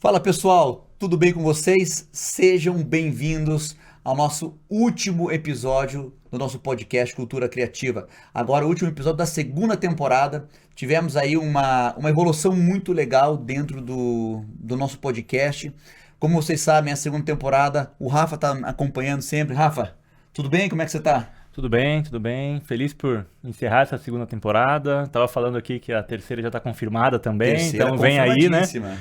Fala pessoal, tudo bem com vocês? Sejam bem-vindos ao nosso último episódio do nosso podcast Cultura Criativa. Agora, o último episódio da segunda temporada. Tivemos aí uma evolução muito legal dentro do nosso podcast. Como vocês sabem, a segunda temporada, o Rafa está acompanhando sempre. Rafa, tudo bem? Como é que você está? Tudo bem, tudo bem. Feliz por encerrar essa segunda temporada. Tava falando aqui que a terceira já está confirmada também, Terceira então vem aí, né? confirmadíssima.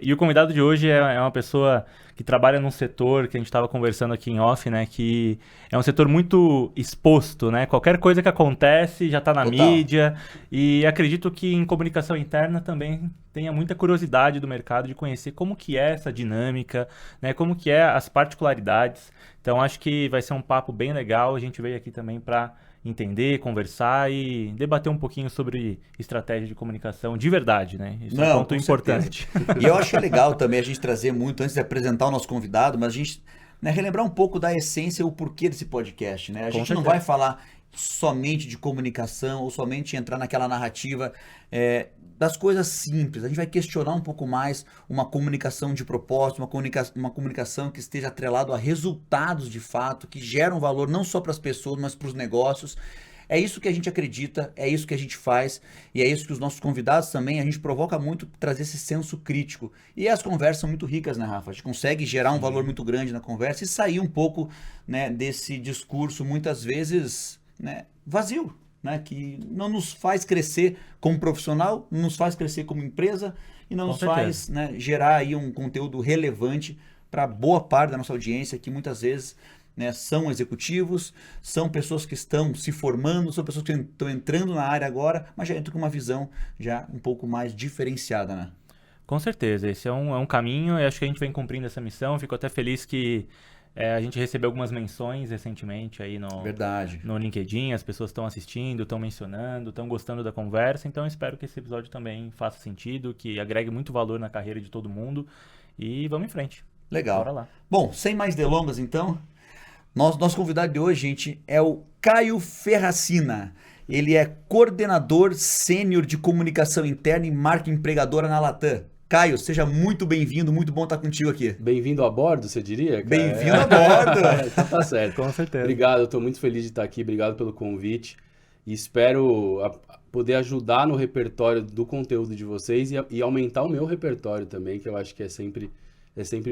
E o convidado de hoje é uma pessoa que trabalha num setor que a gente estava conversando aqui em off, né? Que é um setor muito exposto, né? Qualquer coisa que acontece já está na Total. mídia. E acredito que em comunicação interna também tenha muita curiosidade do mercado de conhecer como que é essa dinâmica, né? Como que é as particularidades. Então acho que vai ser um papo bem legal. A gente veio aqui também para entender, conversar e debater um pouquinho sobre estratégia de comunicação de verdade, né? Isso é um Não, ponto com certeza. importante. E eu acho que é legal também a gente trazer muito, antes de apresentar o nosso convidado, mas a gente, né, relembrar um pouco da essência e o porquê desse podcast, né? A Com gente não certeza. vai falar somente de comunicação ou somente entrar naquela narrativa das coisas simples. A gente vai questionar um pouco mais uma comunicação de propósito, uma comunicação que esteja atrelado a resultados de fato, que geram valor não só para as pessoas, mas para os negócios. É isso que a gente acredita, é isso que a gente faz e é isso que os nossos convidados também, a gente provoca muito trazer esse senso crítico. E as conversas são muito ricas, né, Rafa? A gente consegue gerar um valor Sim. muito grande na conversa e sair um pouco, né, desse discurso muitas vezes, né, vazio, né, que não nos faz crescer como profissional, não nos faz crescer como empresa e não Com nos certeza. faz, né, gerar aí um conteúdo relevante para boa parte da nossa audiência que muitas vezes, né, são executivos, são pessoas que estão se formando, são pessoas que estão entrando na área agora, mas já entram com uma visão já um pouco mais diferenciada, né? Com certeza, esse é um caminho e acho que a gente vem cumprindo essa missão. Fico até feliz que a gente recebeu algumas menções recentemente aí Verdade. no LinkedIn, as pessoas estão assistindo, estão mencionando, estão gostando da conversa, então eu espero que esse episódio também faça sentido, que agregue muito valor na carreira de todo mundo e vamos em frente. Bora Legal. lá. Bom, sem mais delongas então, nosso convidado de hoje, gente, é o Caio Ferracina. Ele é coordenador sênior de comunicação interna e marca empregadora na Latam. Caio, seja muito bem-vindo, muito bom estar contigo aqui. Bem-vindo a bordo, você diria, cara? Bem-vindo a bordo! Então tá certo. Com certeza. Obrigado, eu estou muito feliz de estar aqui, obrigado pelo convite. E espero poder ajudar no repertório do conteúdo de vocês e aumentar o meu repertório também, que eu acho que é sempre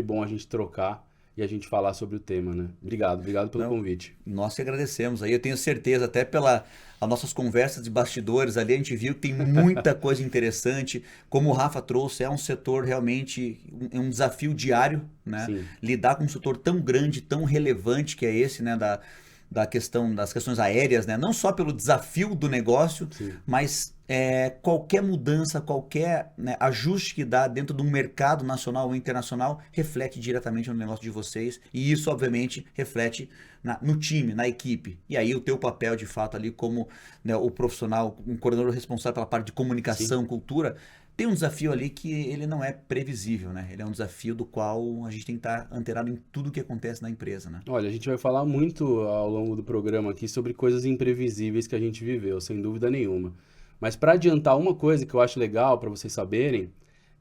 bom a gente trocar e a gente falar sobre o tema, né? Obrigado pelo Não, convite. nós que agradecemos. Aí eu tenho certeza, até pelas nossas conversas de bastidores ali, a gente viu que tem muita coisa interessante. Como o Rafa trouxe, é um setor realmente, um desafio diário, né? Sim, Lidar com um setor tão grande, tão relevante que é esse, né? Das questões aéreas, né? Não só pelo desafio do negócio, sim. mas qualquer mudança, qualquer, né, ajuste que dá dentro de um mercado nacional ou internacional reflete diretamente no negócio de vocês e isso, obviamente, reflete no time, na equipe. E aí o teu papel, de fato, ali como, né, o profissional, um coordenador responsável pela parte de Sim. comunicação, cultura, tem um desafio ali que ele não é previsível, né? Ele é um desafio do qual a gente tem que estar antenado em tudo que acontece na empresa, né? Olha, a gente vai falar muito ao longo do programa aqui sobre coisas imprevisíveis que a gente viveu, sem dúvida nenhuma. Mas para adiantar uma coisa que eu acho legal para vocês saberem,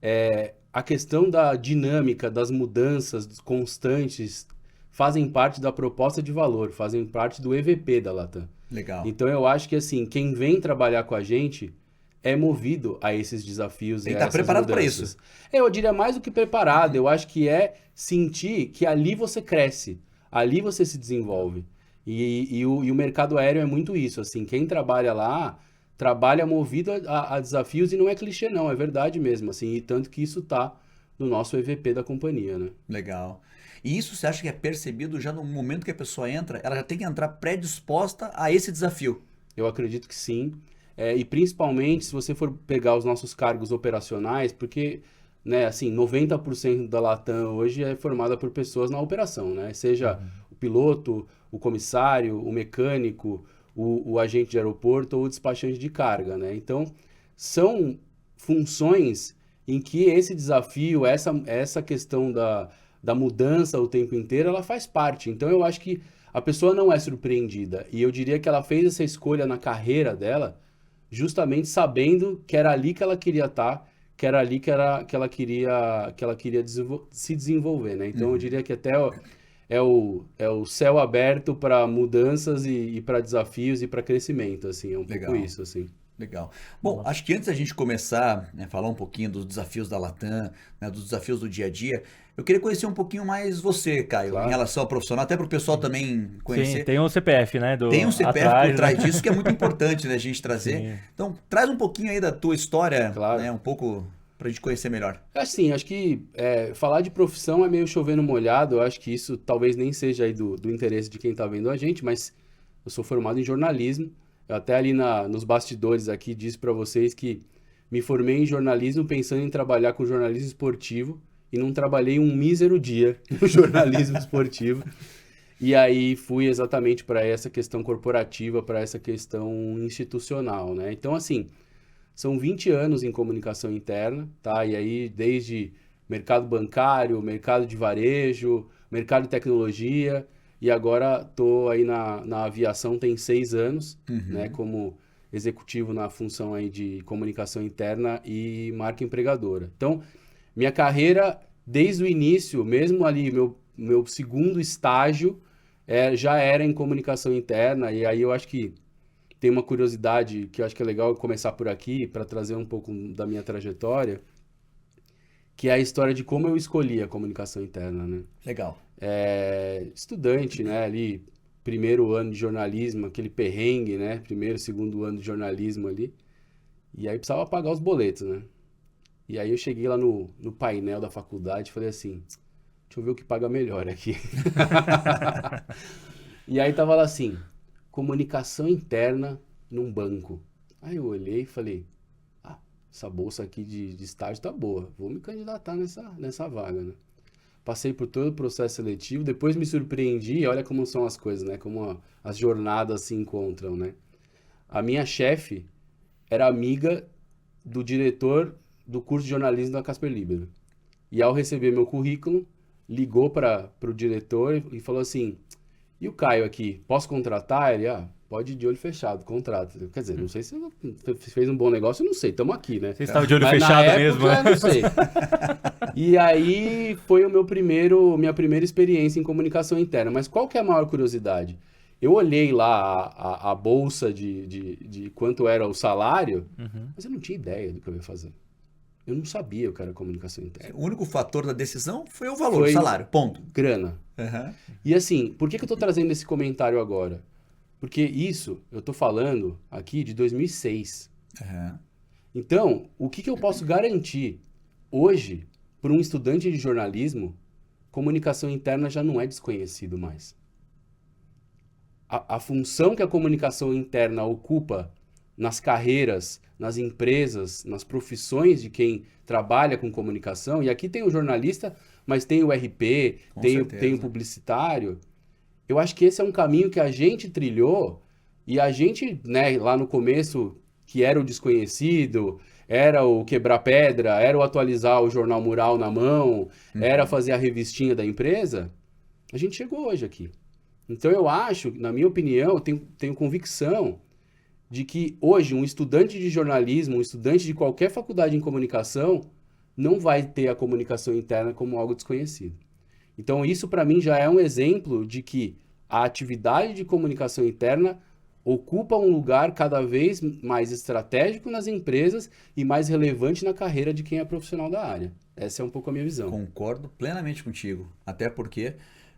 é a questão da dinâmica, das mudanças constantes, fazem parte da proposta de valor, fazem parte do EVP da Latam. Legal. Então eu acho que assim, quem vem trabalhar com a gente é movido a esses desafios Tem e que a estar essas preparado para isso. mudanças. Eu diria mais do que preparado, eu acho que é sentir que ali você cresce, ali você se desenvolve. E o mercado aéreo é muito isso, assim, quem trabalha lá trabalha movido a desafios e não é clichê não, é verdade mesmo, assim, e tanto que isso tá no nosso EVP da companhia, né? Legal. E isso você acha que é percebido já no momento que a pessoa entra? Ela já tem que entrar predisposta a esse desafio. Eu acredito que sim. E principalmente se você for pegar os nossos cargos operacionais, porque, né, assim, 90% da Latam hoje é formada por pessoas na operação, né? Seja o piloto, o comissário, o mecânico, o agente de aeroporto ou o despachante de carga, né? Então, são funções em que esse desafio, essa questão da mudança o tempo inteiro, ela faz parte. Então, eu acho que a pessoa não é surpreendida. E eu diria que ela fez essa escolha na carreira dela justamente sabendo que era ali que ela queria estar, que era ali que ela queria se desenvolver, né? Então eu diria que até é o céu aberto para mudanças e para desafios e para crescimento, assim, é um Legal. pouco isso, assim. Legal. Bom, acho que antes da gente começar, né, falar um pouquinho dos desafios da Latam, né, dos desafios do dia a dia, eu queria conhecer um pouquinho mais você, Caio, Claro. em relação ao profissional, até para o pessoal também conhecer. Sim, tem um CPF, né? Tem um CPF atrás, por trás né? disso que é muito importante, né, a gente trazer. Sim. Então, traz um pouquinho aí da tua história, Claro. né, um pouco para a gente conhecer melhor. Assim, acho que falar de profissão é meio chover no molhado, eu acho que isso talvez nem seja aí do interesse de quem tá vendo a gente, mas eu sou formado em jornalismo. Eu até ali nos bastidores aqui disse para vocês que me formei em jornalismo pensando em trabalhar com jornalismo esportivo e não trabalhei um mísero dia no jornalismo esportivo. E aí fui exatamente para essa questão corporativa, para essa questão institucional, né? Então, assim, são 20 anos em comunicação interna, tá? E aí desde mercado bancário, mercado de varejo, mercado de tecnologia... E agora estou aí na aviação tem 6 anos, né, como executivo na função aí de comunicação interna e marca empregadora. Então, minha carreira, desde o início, mesmo ali, meu segundo estágio, já era em comunicação interna. E aí eu acho que tem uma curiosidade que eu acho que é legal eu começar por aqui, para trazer um pouco da minha trajetória, que é a história de como eu escolhi a comunicação interna, né? Legal. Estudante, né, ali, primeiro ano de jornalismo, aquele perrengue, né, primeiro, segundo ano de jornalismo ali, e aí precisava pagar os boletos, né, e aí eu cheguei lá no painel da faculdade e falei assim, deixa eu ver o que paga melhor aqui. E aí tava lá assim, comunicação interna num banco. Aí eu olhei e falei, essa bolsa aqui de estágio tá boa, vou me candidatar nessa vaga, né. Passei por todo o processo seletivo, depois me surpreendi, e olha como são as coisas, né? Como as jornadas se encontram, né? A minha chefe era amiga do diretor do curso de jornalismo da Casper Libero. E ao receber meu currículo, ligou para o diretor e falou assim, e o Caio aqui, posso contratar? Ele, pode ir de olho fechado, contrata. Quer dizer, não sei se você fez um bom negócio, eu não sei, estamos aqui, né? Você estava de olho Mas fechado na mesmo, época, né? não sei. E aí foi minha primeira experiência em comunicação interna. Mas qual que é a maior curiosidade? Eu olhei lá a bolsa de quanto era o salário, mas eu não tinha ideia do que eu ia fazer. Eu não sabia o que era comunicação interna. O único fator da decisão foi o valor, o salário, ponto. Grana. E assim, por que eu tô trazendo esse comentário agora? Porque isso, eu tô falando aqui de 2006. Então, o que eu posso garantir hoje para um estudante de jornalismo, comunicação interna já não é desconhecido mais. A função que a comunicação interna ocupa nas carreiras, nas empresas, nas profissões de quem trabalha com comunicação, e aqui tem o jornalista, mas tem o RP, tem o publicitário. Eu acho que esse é um caminho que a gente trilhou, e a gente, né, lá no começo, que era o desconhecido, era o quebrar pedra, era o atualizar o jornal mural na mão, era fazer a revistinha da empresa, a gente chegou hoje aqui. Então eu acho, na minha opinião, eu tenho convicção de que hoje um estudante de jornalismo, um estudante de qualquer faculdade em comunicação, não vai ter a comunicação interna como algo desconhecido. Então isso para mim já é um exemplo de que a atividade de comunicação interna ocupa um lugar cada vez mais estratégico nas empresas e mais relevante na carreira de quem é profissional da área. Essa é um pouco a minha visão. Concordo plenamente contigo, até porque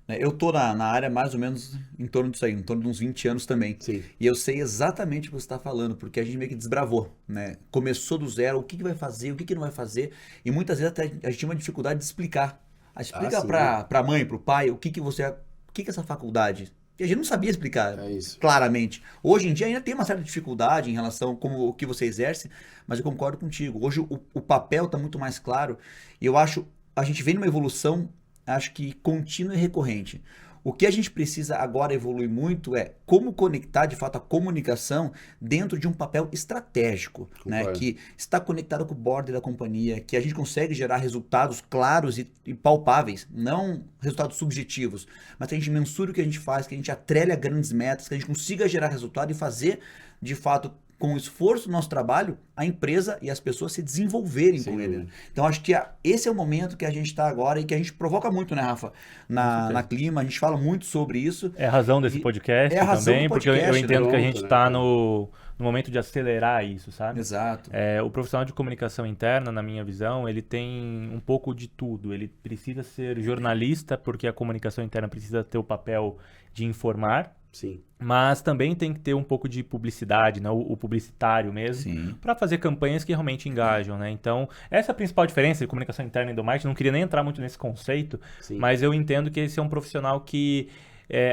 eu tô na área mais ou menos em torno disso aí, em torno de uns 20 anos também. Sim. E eu sei exatamente o que você está falando, porque a gente meio que desbravou, né? Começou do zero, o que vai fazer, o que não vai fazer, e muitas vezes até a gente tinha uma dificuldade de explicar. Explica para a mãe, para o pai, o que é essa faculdade? E a gente não sabia explicar claramente. Hoje em dia ainda tem uma certa dificuldade em relação como o que você exerce, mas eu concordo contigo. Hoje o papel está muito mais claro e eu acho, a gente vem numa evolução, acho que contínua e recorrente. O que a gente precisa agora evoluir muito é como conectar de fato a comunicação dentro de um papel estratégico, né? Que está conectado com o board da companhia, que a gente consegue gerar resultados claros e palpáveis, não resultados subjetivos, mas que a gente mensure o que a gente faz, que a gente atrele a grandes metas, que a gente consiga gerar resultado e fazer de fato com o esforço do nosso trabalho, a empresa e as pessoas se desenvolverem Sem com ele. dúvida. Então, acho que esse é o momento que a gente está agora e que a gente provoca muito, né, Rafa? Na Clima, a gente fala muito sobre isso. É a razão desse E podcast é a razão também, do porque eu podcast, né? entendo que a Pronto, gente né, está cara? no momento de acelerar isso, sabe? Exato. O profissional de comunicação interna, na minha visão, ele tem um pouco de tudo. Ele precisa ser jornalista, porque a comunicação interna precisa ter o papel de informar, Sim. mas também tem que ter um pouco de publicidade, né? O publicitário mesmo, Sim. para fazer campanhas que realmente engajam, né? Então, essa é a principal diferença de comunicação interna e do marketing. Não queria nem entrar muito nesse conceito, Sim. mas eu entendo que esse é um profissional que,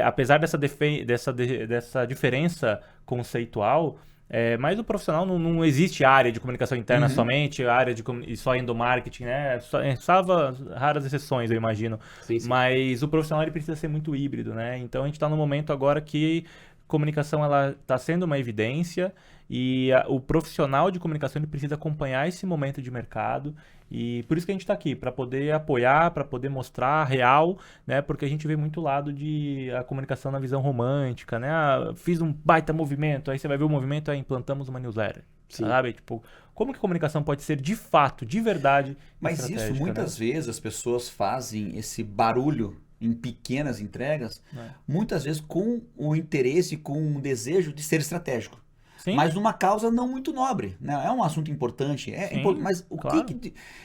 apesar dessa diferença conceitual, mas o profissional não existe área de comunicação interna somente, área e só endomarketing, né? Salva raras exceções, eu imagino. Sim, sim. Mas o profissional ele precisa ser muito híbrido, né? Então a gente está no momento agora que comunicação ela está sendo uma evidência e o profissional de comunicação ele precisa acompanhar esse momento de mercado e por isso que a gente está aqui, para poder apoiar, para poder mostrar a real, né? Porque a gente vê muito lado de a comunicação na visão romântica, né? Fiz um baita movimento, aí você vai ver o movimento, aí implantamos uma newsletter, Sim. sabe? Tipo, como que a comunicação pode ser de fato, de verdade, Mas isso, estratégica, muitas vezes, as pessoas fazem esse barulho em pequenas entregas, muitas vezes com o interesse, com o desejo de ser estratégico. Sim. Mas numa causa não muito nobre, né? É um assunto importante, Sim, mas o claro.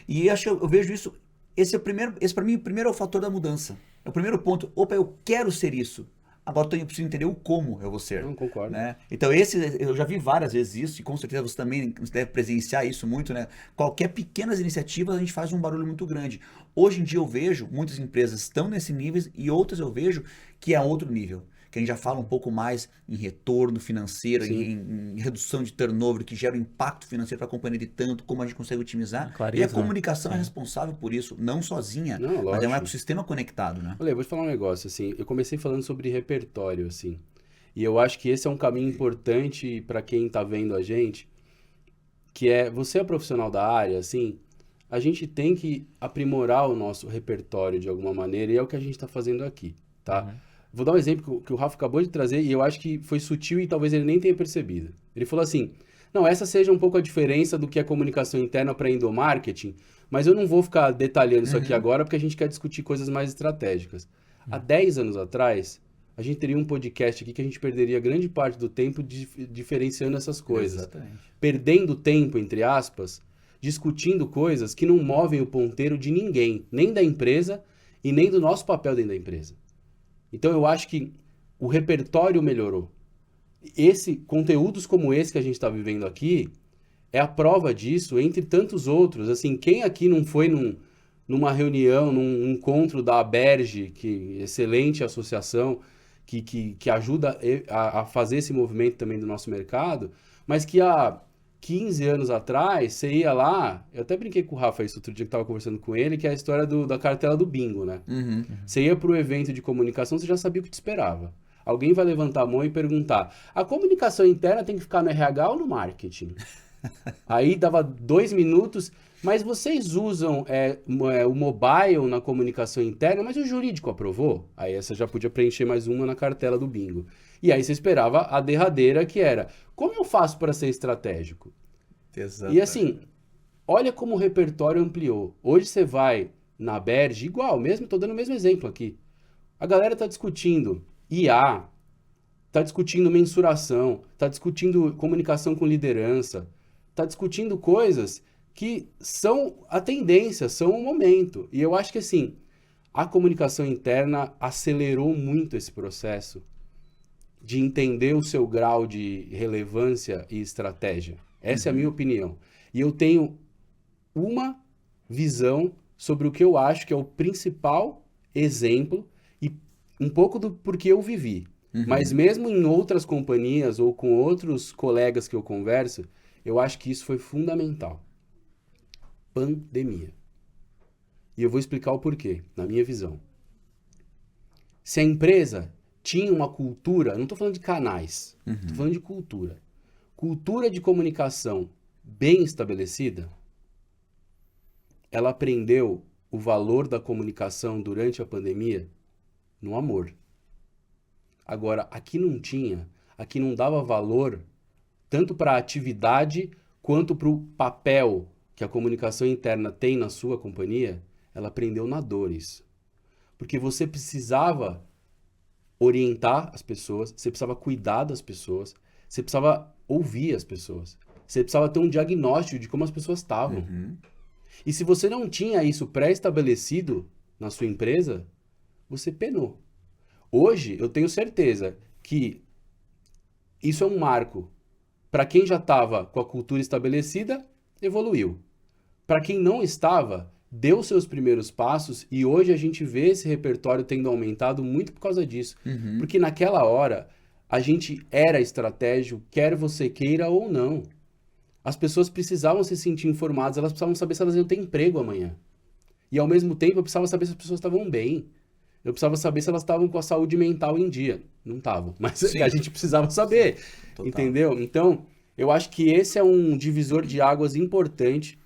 e acho que eu vejo isso, esse para mim, primeiro é o fator da mudança. É o primeiro ponto. Opa, eu quero ser isso. Agora eu preciso entender o como eu vou ser. Não concordo. Né? Então eu já vi várias vezes isso e com certeza você também deve presenciar isso muito, né? Qualquer pequenas iniciativas a gente faz um barulho muito grande. Hoje em dia eu vejo muitas empresas estão nesse nível e outras eu vejo que é outro nível. Que a gente já fala um pouco mais em retorno financeiro, em redução de turnover, que gera um impacto financeiro para a companhia de tanto, como a gente consegue otimizar. Clareza, E a comunicação né? é responsável por isso, não sozinha, Não, mas é um lógico. ecossistema conectado, né? Olha, eu vou te falar um negócio, assim, eu comecei falando sobre repertório, assim, e eu acho que esse é um caminho importante para quem tá vendo a gente, que é, você é profissional da área, assim, a gente tem que aprimorar o nosso repertório de alguma maneira, e é o que a gente tá fazendo aqui, tá? Vou dar um exemplo que o Rafa acabou de trazer, e eu acho que foi sutil e talvez ele nem tenha percebido. Ele falou assim, não, essa seja um pouco a diferença do que é comunicação interna para endomarketing, mas eu não vou ficar detalhando isso aqui agora, porque a gente quer discutir coisas mais estratégicas. Há 10 anos atrás, a gente teria um podcast aqui que a gente perderia grande parte do tempo diferenciando essas coisas. Exatamente. Perdendo tempo, entre aspas, discutindo coisas que não movem o ponteiro de ninguém, nem da empresa e nem do nosso papel dentro da empresa. Então eu acho que o repertório melhorou. Conteúdos como esse que a gente está vivendo aqui é a prova disso, entre tantos outros. Assim, quem aqui não foi numa reunião, num encontro da Aberge, que excelente associação, que ajuda a fazer esse movimento também do nosso mercado, mas que há 15 anos atrás, você ia lá, eu até brinquei com o Rafa isso outro dia que estava conversando com ele, que é a história da cartela do bingo, né? Você ia para o evento de comunicação, você já sabia o que te esperava. Alguém vai levantar a mão e perguntar, a comunicação interna tem que ficar no RH ou no marketing? Aí dava 2 minutos, mas vocês usam o mobile na comunicação interna, mas o jurídico aprovou? Aí essa já podia preencher mais uma na cartela do bingo. E aí você esperava a derradeira, que era, como eu faço para ser estratégico? Exatamente. E assim, olha como o repertório ampliou. Hoje você vai na Berge, igual, estou dando o mesmo exemplo aqui. A galera está discutindo IA, está discutindo mensuração, está discutindo comunicação com liderança, está discutindo coisas que são a tendência, são o momento. E eu acho que assim, a comunicação interna acelerou muito esse processo de entender o seu grau de relevância e estratégia. Essa é a minha opinião. E eu tenho uma visão sobre o que eu acho que é o principal exemplo e um pouco do porquê eu vivi. Mas mesmo em outras companhias ou com outros colegas que eu converso, eu acho que isso foi fundamental. Pandemia. E eu vou explicar o porquê, na minha visão. Se a empresa tinha uma cultura, não estou falando de canais, estou falando de cultura. Cultura de comunicação bem estabelecida, ela aprendeu o valor da comunicação durante a pandemia no amor. Agora, aqui não tinha, aqui não dava valor tanto para a atividade quanto para o papel que a comunicação interna tem na sua companhia, ela aprendeu na dor isso. Porque você precisava orientar as pessoas, você precisava cuidar das pessoas, você precisava ouvir as pessoas, você precisava ter um diagnóstico de como as pessoas estavam. E se você não tinha isso pré-estabelecido na sua empresa, você penou. Hoje, eu tenho certeza que isso é um marco. Para quem já estava com a cultura estabelecida, evoluiu. Para quem não estava, deu seus primeiros passos e hoje a gente vê esse repertório tendo aumentado muito por causa disso. Porque naquela hora, a gente era estratégico, quer você queira ou não. As pessoas precisavam se sentir informadas, elas precisavam saber se elas iam ter emprego amanhã. E ao mesmo tempo, eu precisava saber se as pessoas estavam bem. Eu precisava saber se elas estavam com a saúde mental em dia. Não estavam, mas Sim. a gente precisava saber, Total. entendeu? Então, eu acho que esse é um divisor de águas importante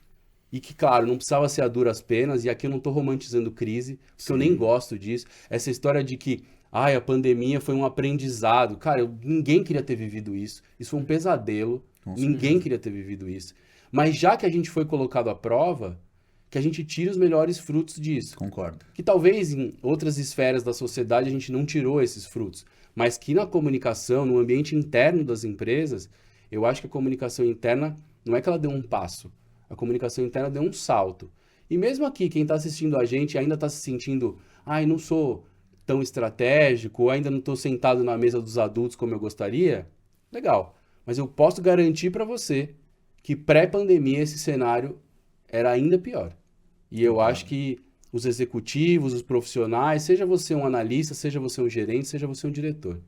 e que, claro, não precisava ser a duras penas, e aqui eu não estou romantizando crise, porque eu nem gosto disso. Essa história de que, a pandemia foi um aprendizado. Cara, ninguém queria ter vivido isso. Isso foi um pesadelo. Com Ninguém certeza. queria ter vivido isso. Mas já que a gente foi colocado à prova, que a gente tire os melhores frutos disso. Concordo. Que talvez em outras esferas da sociedade a gente não tirou esses frutos, mas que na comunicação, no ambiente interno das empresas, eu acho que a comunicação interna não é que ela deu um passo, a comunicação interna deu um salto. E mesmo aqui, quem está assistindo a gente ainda está se sentindo, não sou tão estratégico, ou ainda não estou sentado na mesa dos adultos como eu gostaria, legal. Mas eu posso garantir para você que pré-pandemia esse cenário era ainda pior. E eu acho que os executivos, os profissionais, seja você um analista, seja você um gerente, seja você um diretor,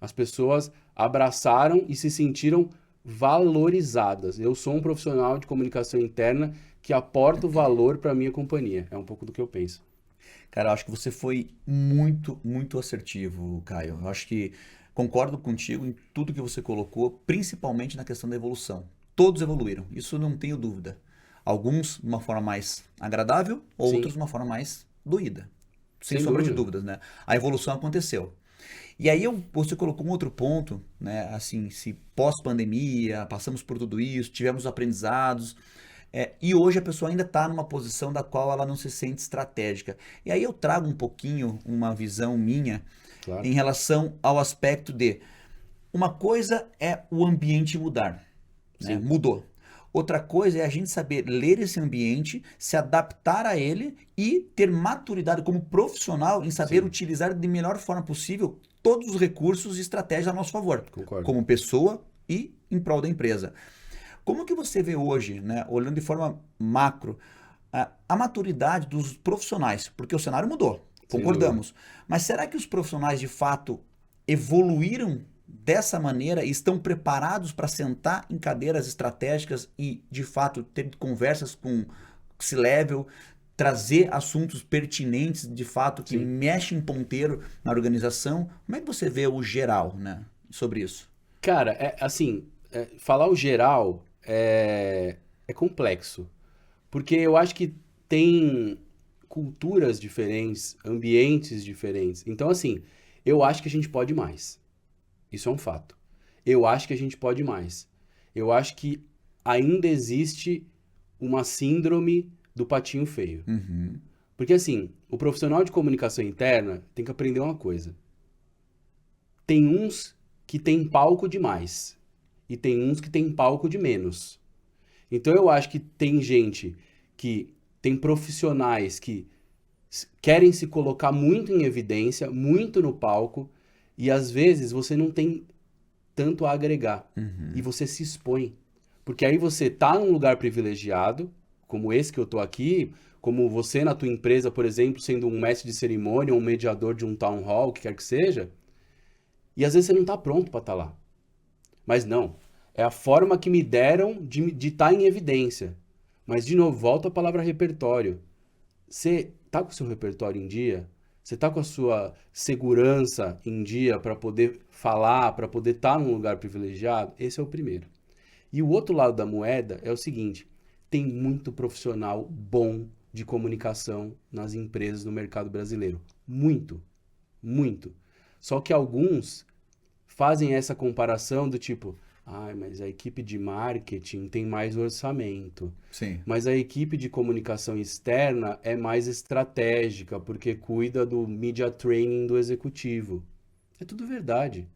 as pessoas abraçaram e se sentiram valorizadas. Eu sou um profissional de comunicação interna que aporta o valor para a minha companhia. É um pouco do que eu penso. Cara, eu acho que você foi muito, muito assertivo, Caio. Eu acho que concordo contigo em tudo que você colocou, principalmente na questão da evolução. Todos evoluíram, isso não tenho dúvida. Alguns de uma forma mais agradável, outros de uma forma mais doída. Sem sombra de dúvidas, né? A evolução aconteceu. E aí você colocou um outro ponto, né? Assim, se pós-pandemia, passamos por tudo isso, tivemos aprendizados, e hoje a pessoa ainda está numa posição da qual ela não se sente estratégica. E aí eu trago um pouquinho uma visão minha em relação ao aspecto de uma coisa é o ambiente mudar, né? Mudou. Outra coisa é a gente saber ler esse ambiente, se adaptar a ele e ter maturidade como profissional em saber utilizar de melhor forma possível todos os recursos e estratégias a nosso favor. Concordo. Como pessoa e em prol da empresa. Como que você vê hoje, né, olhando de forma macro, a maturidade dos profissionais? Porque o cenário mudou, concordamos. Mas será que os profissionais de fato evoluíram dessa maneira e estão preparados para sentar em cadeiras estratégicas e, de fato, ter conversas com C-level, trazer assuntos pertinentes, de fato, que mexem ponteiro na organização? Como é que você vê o geral, né, sobre isso? Cara, falar o geral é complexo, porque eu acho que tem culturas diferentes, ambientes diferentes. Então, assim, eu acho que a gente pode mais. Isso é um fato. Eu acho que a gente pode mais. Eu acho que ainda existe uma síndrome do patinho feio. Porque assim, o profissional de comunicação interna tem que aprender uma coisa. Tem uns que tem palco demais e tem uns que tem palco de menos. Então eu acho que tem gente que tem profissionais que querem se colocar muito em evidência, muito no palco, e às vezes você não tem tanto a agregar. E você se expõe. Porque aí você tá num lugar privilegiado, como esse que eu tô aqui, como você na tua empresa, por exemplo, sendo um mestre de cerimônia, um mediador de um town hall, o que quer que seja, e às vezes você não tá pronto para estar lá. Mas não, é a forma que me deram de estar em evidência. Mas, de novo, volta a palavra repertório. Você tá com o seu repertório em dia? Você tá com a sua segurança em dia para poder falar, para poder estar num lugar privilegiado? Esse é o primeiro. E o outro lado da moeda é o seguinte, tem muito profissional bom de comunicação nas empresas no mercado brasileiro. Muito, muito. Só que alguns fazem essa comparação do tipo, Ai, mas a equipe de marketing tem mais orçamento. Sim. Mas a equipe de comunicação externa é mais estratégica, porque cuida do media training do executivo. É tudo verdade.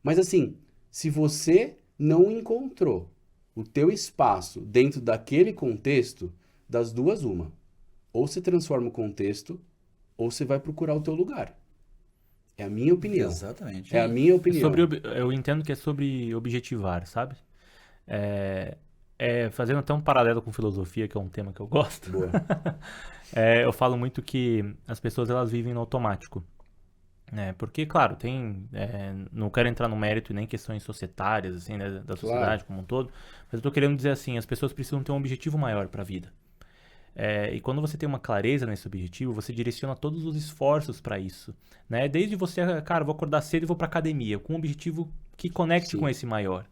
Mas assim, se você não encontrou o teu espaço dentro daquele contexto, das duas uma. Ou você transforma o contexto, ou você vai procurar o teu lugar. É a minha opinião. Exatamente. É a minha opinião. Eu entendo que é sobre objetivar, sabe? Fazendo até um paralelo com filosofia, que é um tema que eu gosto. Boa. Eu falo muito que as pessoas elas vivem no automático. Porque, claro, não quero entrar no mérito nem questões societárias, assim, né, da sociedade como um todo, mas eu tô querendo dizer assim, as pessoas precisam ter um objetivo maior para a vida. E quando você tem uma clareza nesse objetivo, você direciona todos os esforços para isso, né? Desde você, cara, vou acordar cedo e vou para academia, com um objetivo que conecte Sim. com esse maior.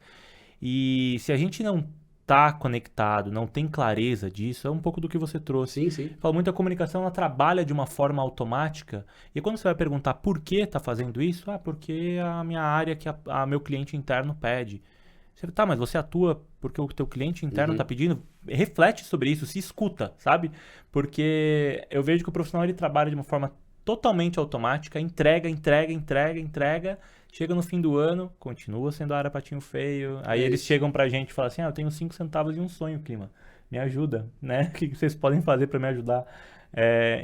E se a gente não tá conectado, não tem clareza disso, é um pouco do que você trouxe. Sim, sim. Falo muito, a comunicação ela trabalha de uma forma automática, e quando você vai perguntar por que tá fazendo isso, porque a minha área que meu cliente interno pede. Você, tá, mas você atua porque o teu cliente interno tá pedindo? Reflete sobre isso, se escuta, sabe? Porque eu vejo que o profissional ele trabalha de uma forma totalmente automática, entrega, chega no fim do ano, continua sendo a área patinho feio. Aí eles chegam pra gente e falam assim, eu tenho 5 centavos e um sonho, Clima. Me ajuda, né? O que vocês podem fazer pra me ajudar?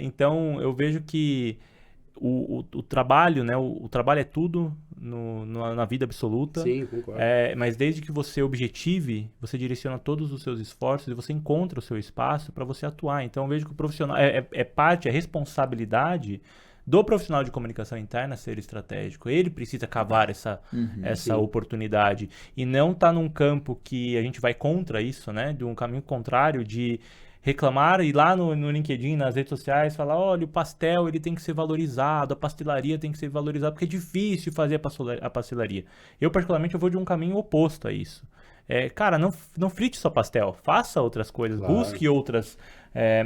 Então, eu vejo que o trabalho, né? O trabalho é tudo na vida absoluta. Sim, concordo. Mas desde que você objetive, você direciona todos os seus esforços e você encontra o seu espaço para você atuar. Então, eu vejo que o profissional é responsabilidade do profissional de comunicação interna ser estratégico. Ele precisa cavar essa oportunidade e não tá num campo que a gente vai contra isso, né? De um caminho contrário de reclamar e lá no LinkedIn, nas redes sociais, falar, olha, o pastel ele tem que ser valorizado, a pastelaria tem que ser valorizada, porque é difícil fazer a pastelaria. Eu, particularmente, eu vou de um caminho oposto a isso. Cara, não frite só pastel, faça outras coisas, Claro. busque outras.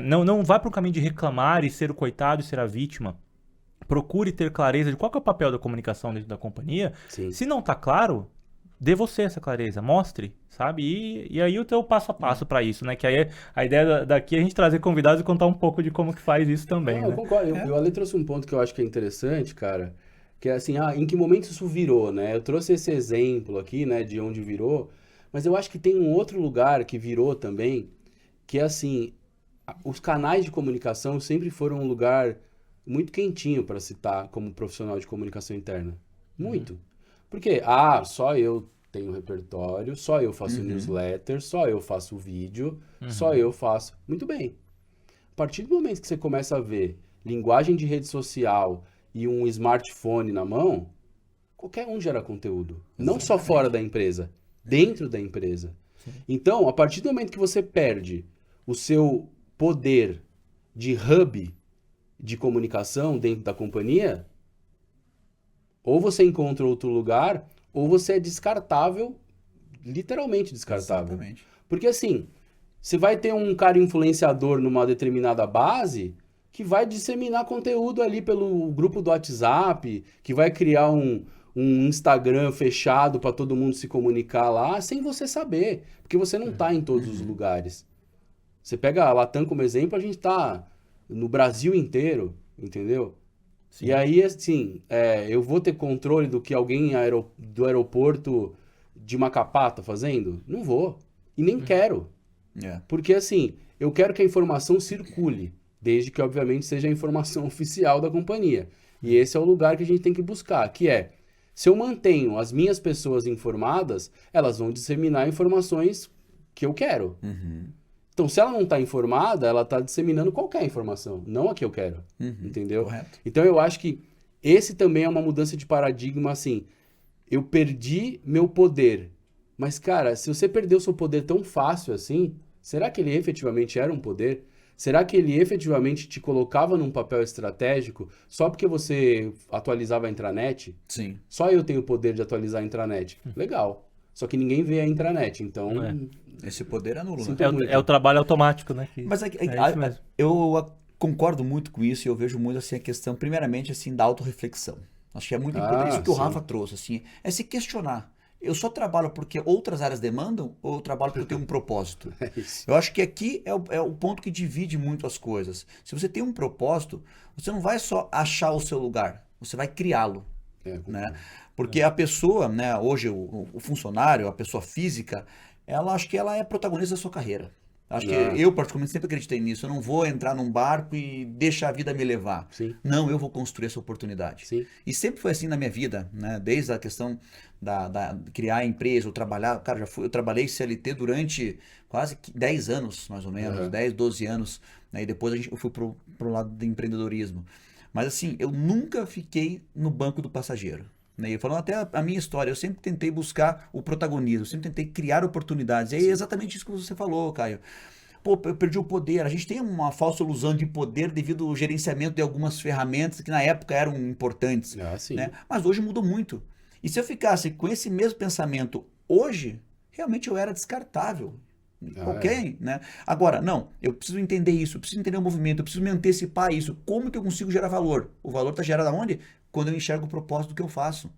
Não vá para o caminho de reclamar e ser o coitado e ser a vítima. Procure ter clareza de qual que é o papel da comunicação dentro da companhia. Sim. Se não está claro, dê você essa clareza, mostre, sabe? E aí o teu passo a passo para isso, né? Que aí a ideia daqui é a gente trazer convidados e contar um pouco de como que faz isso também, Não, né? eu concordo. O Ale trouxe um ponto que eu acho que é interessante, cara, que é assim, em que momento isso virou, né? Eu trouxe esse exemplo aqui, né, de onde virou, mas eu acho que tem um outro lugar que virou também, que é assim, os canais de comunicação sempre foram um lugar muito quentinho para citar como profissional de comunicação interna. Muito. Porque, só eu tenho repertório, só eu faço newsletter, só eu faço vídeo, só eu faço... Muito bem. A partir do momento que você começa a ver linguagem de rede social e um smartphone na mão, qualquer um gera conteúdo. Não só fora da empresa, dentro da empresa. Sim. Então, a partir do momento que você perde o seu poder de hub de comunicação dentro da companhia, ou você encontra outro lugar, ou você é descartável, literalmente descartável. Exatamente. Porque assim, você vai ter um cara influenciador numa determinada base que vai disseminar conteúdo ali pelo grupo do WhatsApp, que vai criar um Instagram fechado para todo mundo se comunicar lá, sem você saber, porque você não está em todos os lugares. Você pega a Latam como exemplo, a gente está no Brasil inteiro, entendeu? Sim. E aí, assim, eu vou ter controle do que alguém do aeroporto de Macapá tá fazendo? Não vou. E nem quero. Porque, assim, eu quero que a informação circule, desde que, obviamente, seja a informação oficial da companhia. E esse é o lugar que a gente tem que buscar, que é, se eu mantenho as minhas pessoas informadas, elas vão disseminar informações que eu quero. Então, se ela não está informada, ela está disseminando qualquer informação, não a que eu quero, entendeu? Correto. Então, eu acho que esse também é uma mudança de paradigma, assim, eu perdi meu poder, mas, cara, se você perdeu seu poder tão fácil assim, será que ele efetivamente era um poder? Será que ele efetivamente te colocava num papel estratégico só porque você atualizava a intranet? Sim. Só eu tenho o poder de atualizar a intranet. Legal. Só que ninguém vê a intranet, então... Esse poder é nulo, né? Sinto muito. É o trabalho automático, né? Mas isso mesmo. eu concordo muito com isso e eu vejo muito assim a questão, primeiramente, assim, da autorreflexão. Acho que é muito importante. Isso que o sim. Rafa trouxe, assim, é se questionar. eu só trabalho porque outras áreas demandam ou eu trabalho porque eu tenho um propósito? É isso. Eu acho que aqui é o ponto que divide muito as coisas. Se você tem um propósito, você não vai só achar o seu lugar, você vai criá-lo, né? Porque a pessoa, né, hoje o funcionário, a pessoa física, acho que ela é protagonista da sua carreira. Acho que eu, particularmente, sempre acreditei nisso. Eu não vou entrar num barco e deixar a vida me levar. Sim. Não, eu vou construir essa oportunidade. Sim. E sempre foi assim na minha vida, né? Desde a questão da criar a empresa, ou trabalhar. Cara, eu trabalhei CLT durante quase 10 anos, mais ou menos, 10, 12 anos. Né? E depois eu fui pro lado do empreendedorismo. Mas assim, eu nunca fiquei no banco do passageiro. Né? E falando até a minha história, eu sempre tentei buscar o protagonismo, eu sempre tentei criar oportunidades. E é exatamente isso que você falou, Caio. Pô, eu perdi o poder. A gente tem uma falsa ilusão de poder devido ao gerenciamento de algumas ferramentas que na época eram importantes. Né? Mas hoje mudou muito. E se eu ficasse com esse mesmo pensamento hoje, realmente eu era descartável. Ok? Né? Agora, não, eu preciso entender isso, eu preciso entender o movimento, eu preciso me antecipar a isso. Como que eu consigo gerar valor? O valor está gerado aonde? Quando eu enxergo o propósito do que eu faço.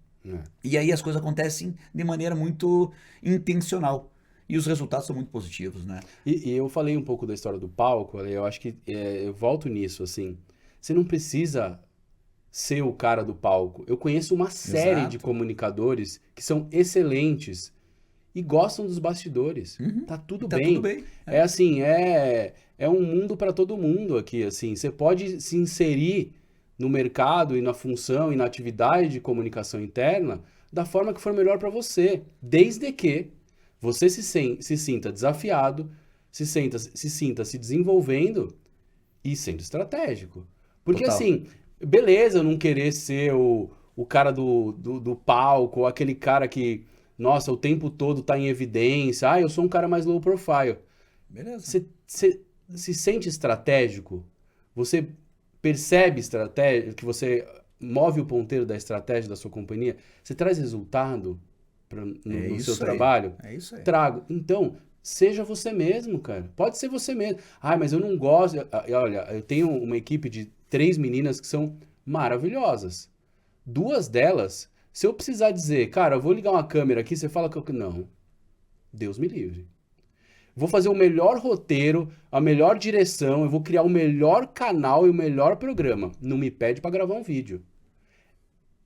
E aí as coisas acontecem de maneira muito intencional. E os resultados são muito positivos, né? E eu falei um pouco da história do palco, eu acho que eu volto nisso, assim. Você não precisa ser o cara do palco. Eu conheço uma série de comunicadores que são excelentes e gostam dos bastidores. Tá tudo bem. Tudo bem. É assim, é um mundo para todo mundo aqui, assim. Você pode se inserir no mercado e na função e na atividade de comunicação interna da forma que for melhor para você, desde que você se sinta desafiado, se sinta se desenvolvendo e sendo estratégico. Porque Total. assim, beleza eu não querer ser o cara do palco, ou aquele cara que, nossa, o tempo todo tá em evidência, eu sou um cara mais low profile. Beleza. Você se sente estratégico? Você percebe estratégia, que você move o ponteiro da estratégia da sua companhia? Você traz resultado no seu trabalho? É isso aí. Trago. Então, seja você mesmo, cara. Pode ser você mesmo. Mas eu não gosto. Olha, eu tenho uma equipe de 3 meninas que são maravilhosas. 2 delas, se eu precisar dizer, cara, eu vou ligar uma câmera aqui, você fala que eu... Não. Deus me livre. Vou fazer o melhor roteiro, a melhor direção, eu vou criar o melhor canal e o melhor programa. Não me pede para gravar um vídeo.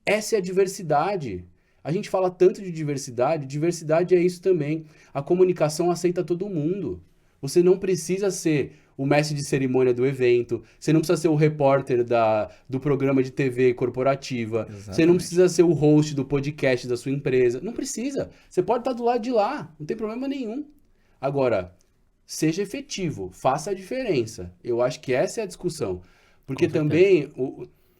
Essa é a diversidade. A gente fala tanto de diversidade, diversidade é isso também. A comunicação aceita todo mundo. Você não precisa ser o mestre de cerimônia do evento, você não precisa ser o repórter do programa de TV corporativa, você não precisa ser o host do podcast da sua empresa. Não precisa. Você pode estar do lado de lá, não tem problema nenhum. Agora, seja efetivo, faça a diferença. Eu acho que essa é a discussão. Porque também,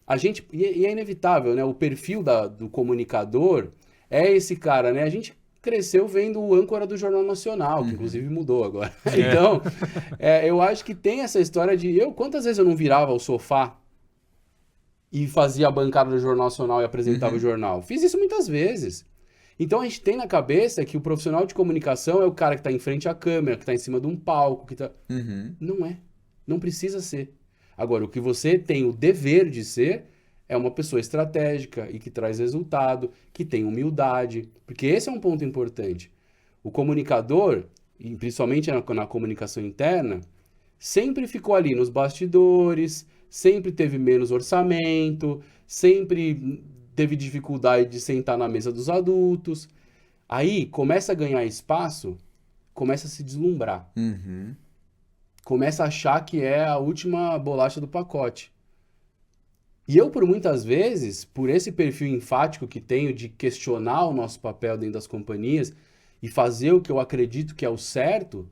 a gente, e é inevitável, né? O perfil do comunicador é esse cara, né? A gente cresceu vendo o âncora do Jornal Nacional, que inclusive mudou agora. Então, eu acho que tem essa história de... Quantas vezes eu não virava o sofá e fazia a bancada do Jornal Nacional e apresentava o jornal? Fiz isso muitas vezes. Então a gente tem na cabeça que o profissional de comunicação é o cara que está em frente à câmera, que está em cima de um palco, que tá... Não é. Não precisa ser. Agora, o que você tem o dever de ser é uma pessoa estratégica e que traz resultado, que tem humildade, porque esse é um ponto importante. O comunicador, e principalmente na comunicação interna, sempre ficou ali nos bastidores, sempre teve menos orçamento, sempre teve dificuldade de sentar na mesa dos adultos. Aí começa a ganhar espaço, começa a se deslumbrar. Começa a achar que é a última bolacha do pacote. E eu, por muitas vezes, por esse perfil enfático que tenho de questionar o nosso papel dentro das companhias e fazer o que eu acredito que é o certo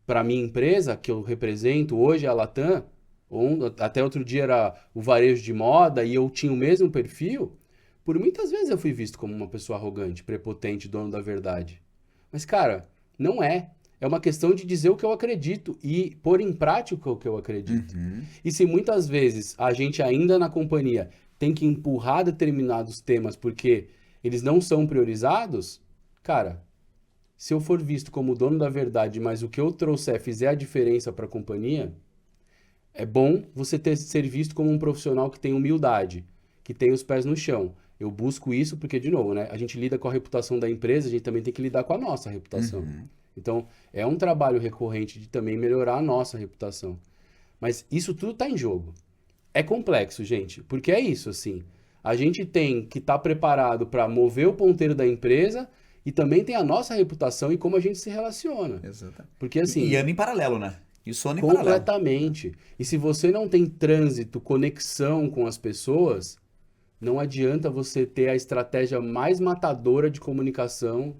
para a minha empresa, que eu represento hoje, a Latam, até outro dia era o varejo de moda e eu tinha o mesmo perfil, por muitas vezes eu fui visto como uma pessoa arrogante, prepotente, dono da verdade. Mas, cara, não é. É uma questão de dizer o que eu acredito e pôr em prática o que eu acredito. E se muitas vezes a gente ainda na companhia tem que empurrar determinados temas porque eles não são priorizados, cara, se eu for visto como dono da verdade, mas o que eu trouxer fizer a diferença para a companhia, é bom você ser visto como um profissional que tem humildade, que tem os pés no chão. Eu busco isso porque, de novo, né? A gente lida com a reputação da empresa, a gente também tem que lidar com a nossa reputação. Então, é um trabalho recorrente de também melhorar a nossa reputação. Mas isso tudo está em jogo. É complexo, gente, porque é isso, assim. A gente tem que estar preparado para mover o ponteiro da empresa e também tem a nossa reputação e como a gente se relaciona. Exato. Porque, assim... E anda em paralelo, né? Isso anda em paralelo. Completamente. E se você não tem trânsito, conexão com as pessoas, não adianta você ter a estratégia mais matadora de comunicação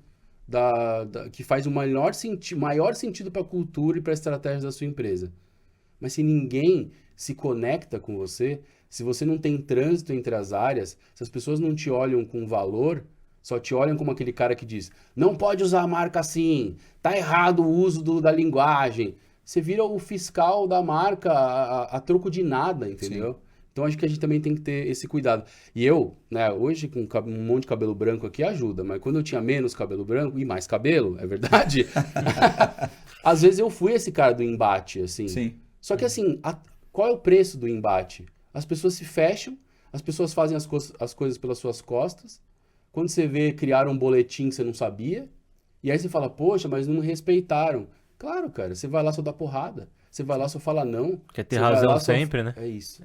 que faz o maior sentido para a cultura e para a estratégia da sua empresa. Mas se ninguém se conecta com você, se você não tem trânsito entre as áreas, se as pessoas não te olham com valor, só te olham como aquele cara que diz, não pode usar a marca assim, tá errado o uso da linguagem. Você vira o fiscal da marca a troco de nada, entendeu? Sim. Então, acho que a gente também tem que ter esse cuidado. E eu, né, hoje com um monte de cabelo branco aqui ajuda, mas quando eu tinha menos cabelo branco e mais cabelo, é verdade? Às vezes eu fui esse cara do embate, assim. Sim. Só que, assim, qual é o preço do embate? As pessoas se fecham, as pessoas fazem as coisas pelas suas costas. Quando você vê, criaram um boletim que você não sabia. E aí você fala, poxa, mas não me respeitaram. Claro, cara, você vai lá só dar porrada. Você vai lá só fala não. Quer ter razão sempre, né? É isso.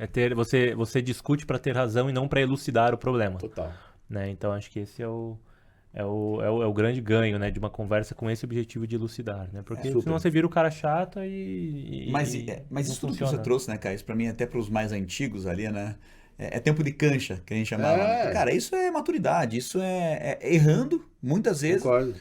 Você discute para ter razão e não para elucidar o problema. Total. Né? Então acho que esse é o grande ganho, né, de uma conversa com esse objetivo de elucidar, né? Porque senão você vira o cara chato Mas isso tudo que você trouxe, né, cara? Isso pra mim, até pros mais antigos ali, né? É tempo de cancha, que a gente chamava. Cara, isso é maturidade, isso é errando, muitas vezes. Concordo.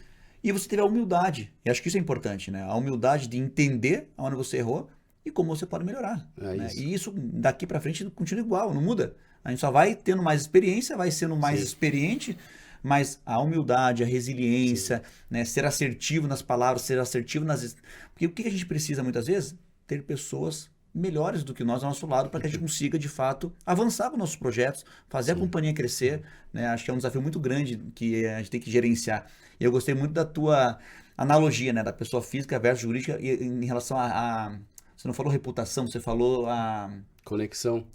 E você teve a humildade. E acho que isso é importante, né? A humildade de entender onde você errou e como você pode melhorar. Né? Isso. E isso daqui pra frente continua igual, não muda. A gente só vai tendo mais experiência, vai sendo mais experiente, mas a humildade, a resiliência, né? Ser assertivo nas palavras, ser assertivo nas... Porque o que a gente precisa muitas vezes? Ter pessoas melhores do que nós ao nosso lado para que a gente consiga, de fato, avançar com nossos projetos, fazer a companhia crescer. Né? Acho que é um desafio muito grande que a gente tem que gerenciar. E eu gostei muito da tua analogia, né? Da pessoa física versus jurídica em relação a... Você não falou reputação, você falou a... Conexão.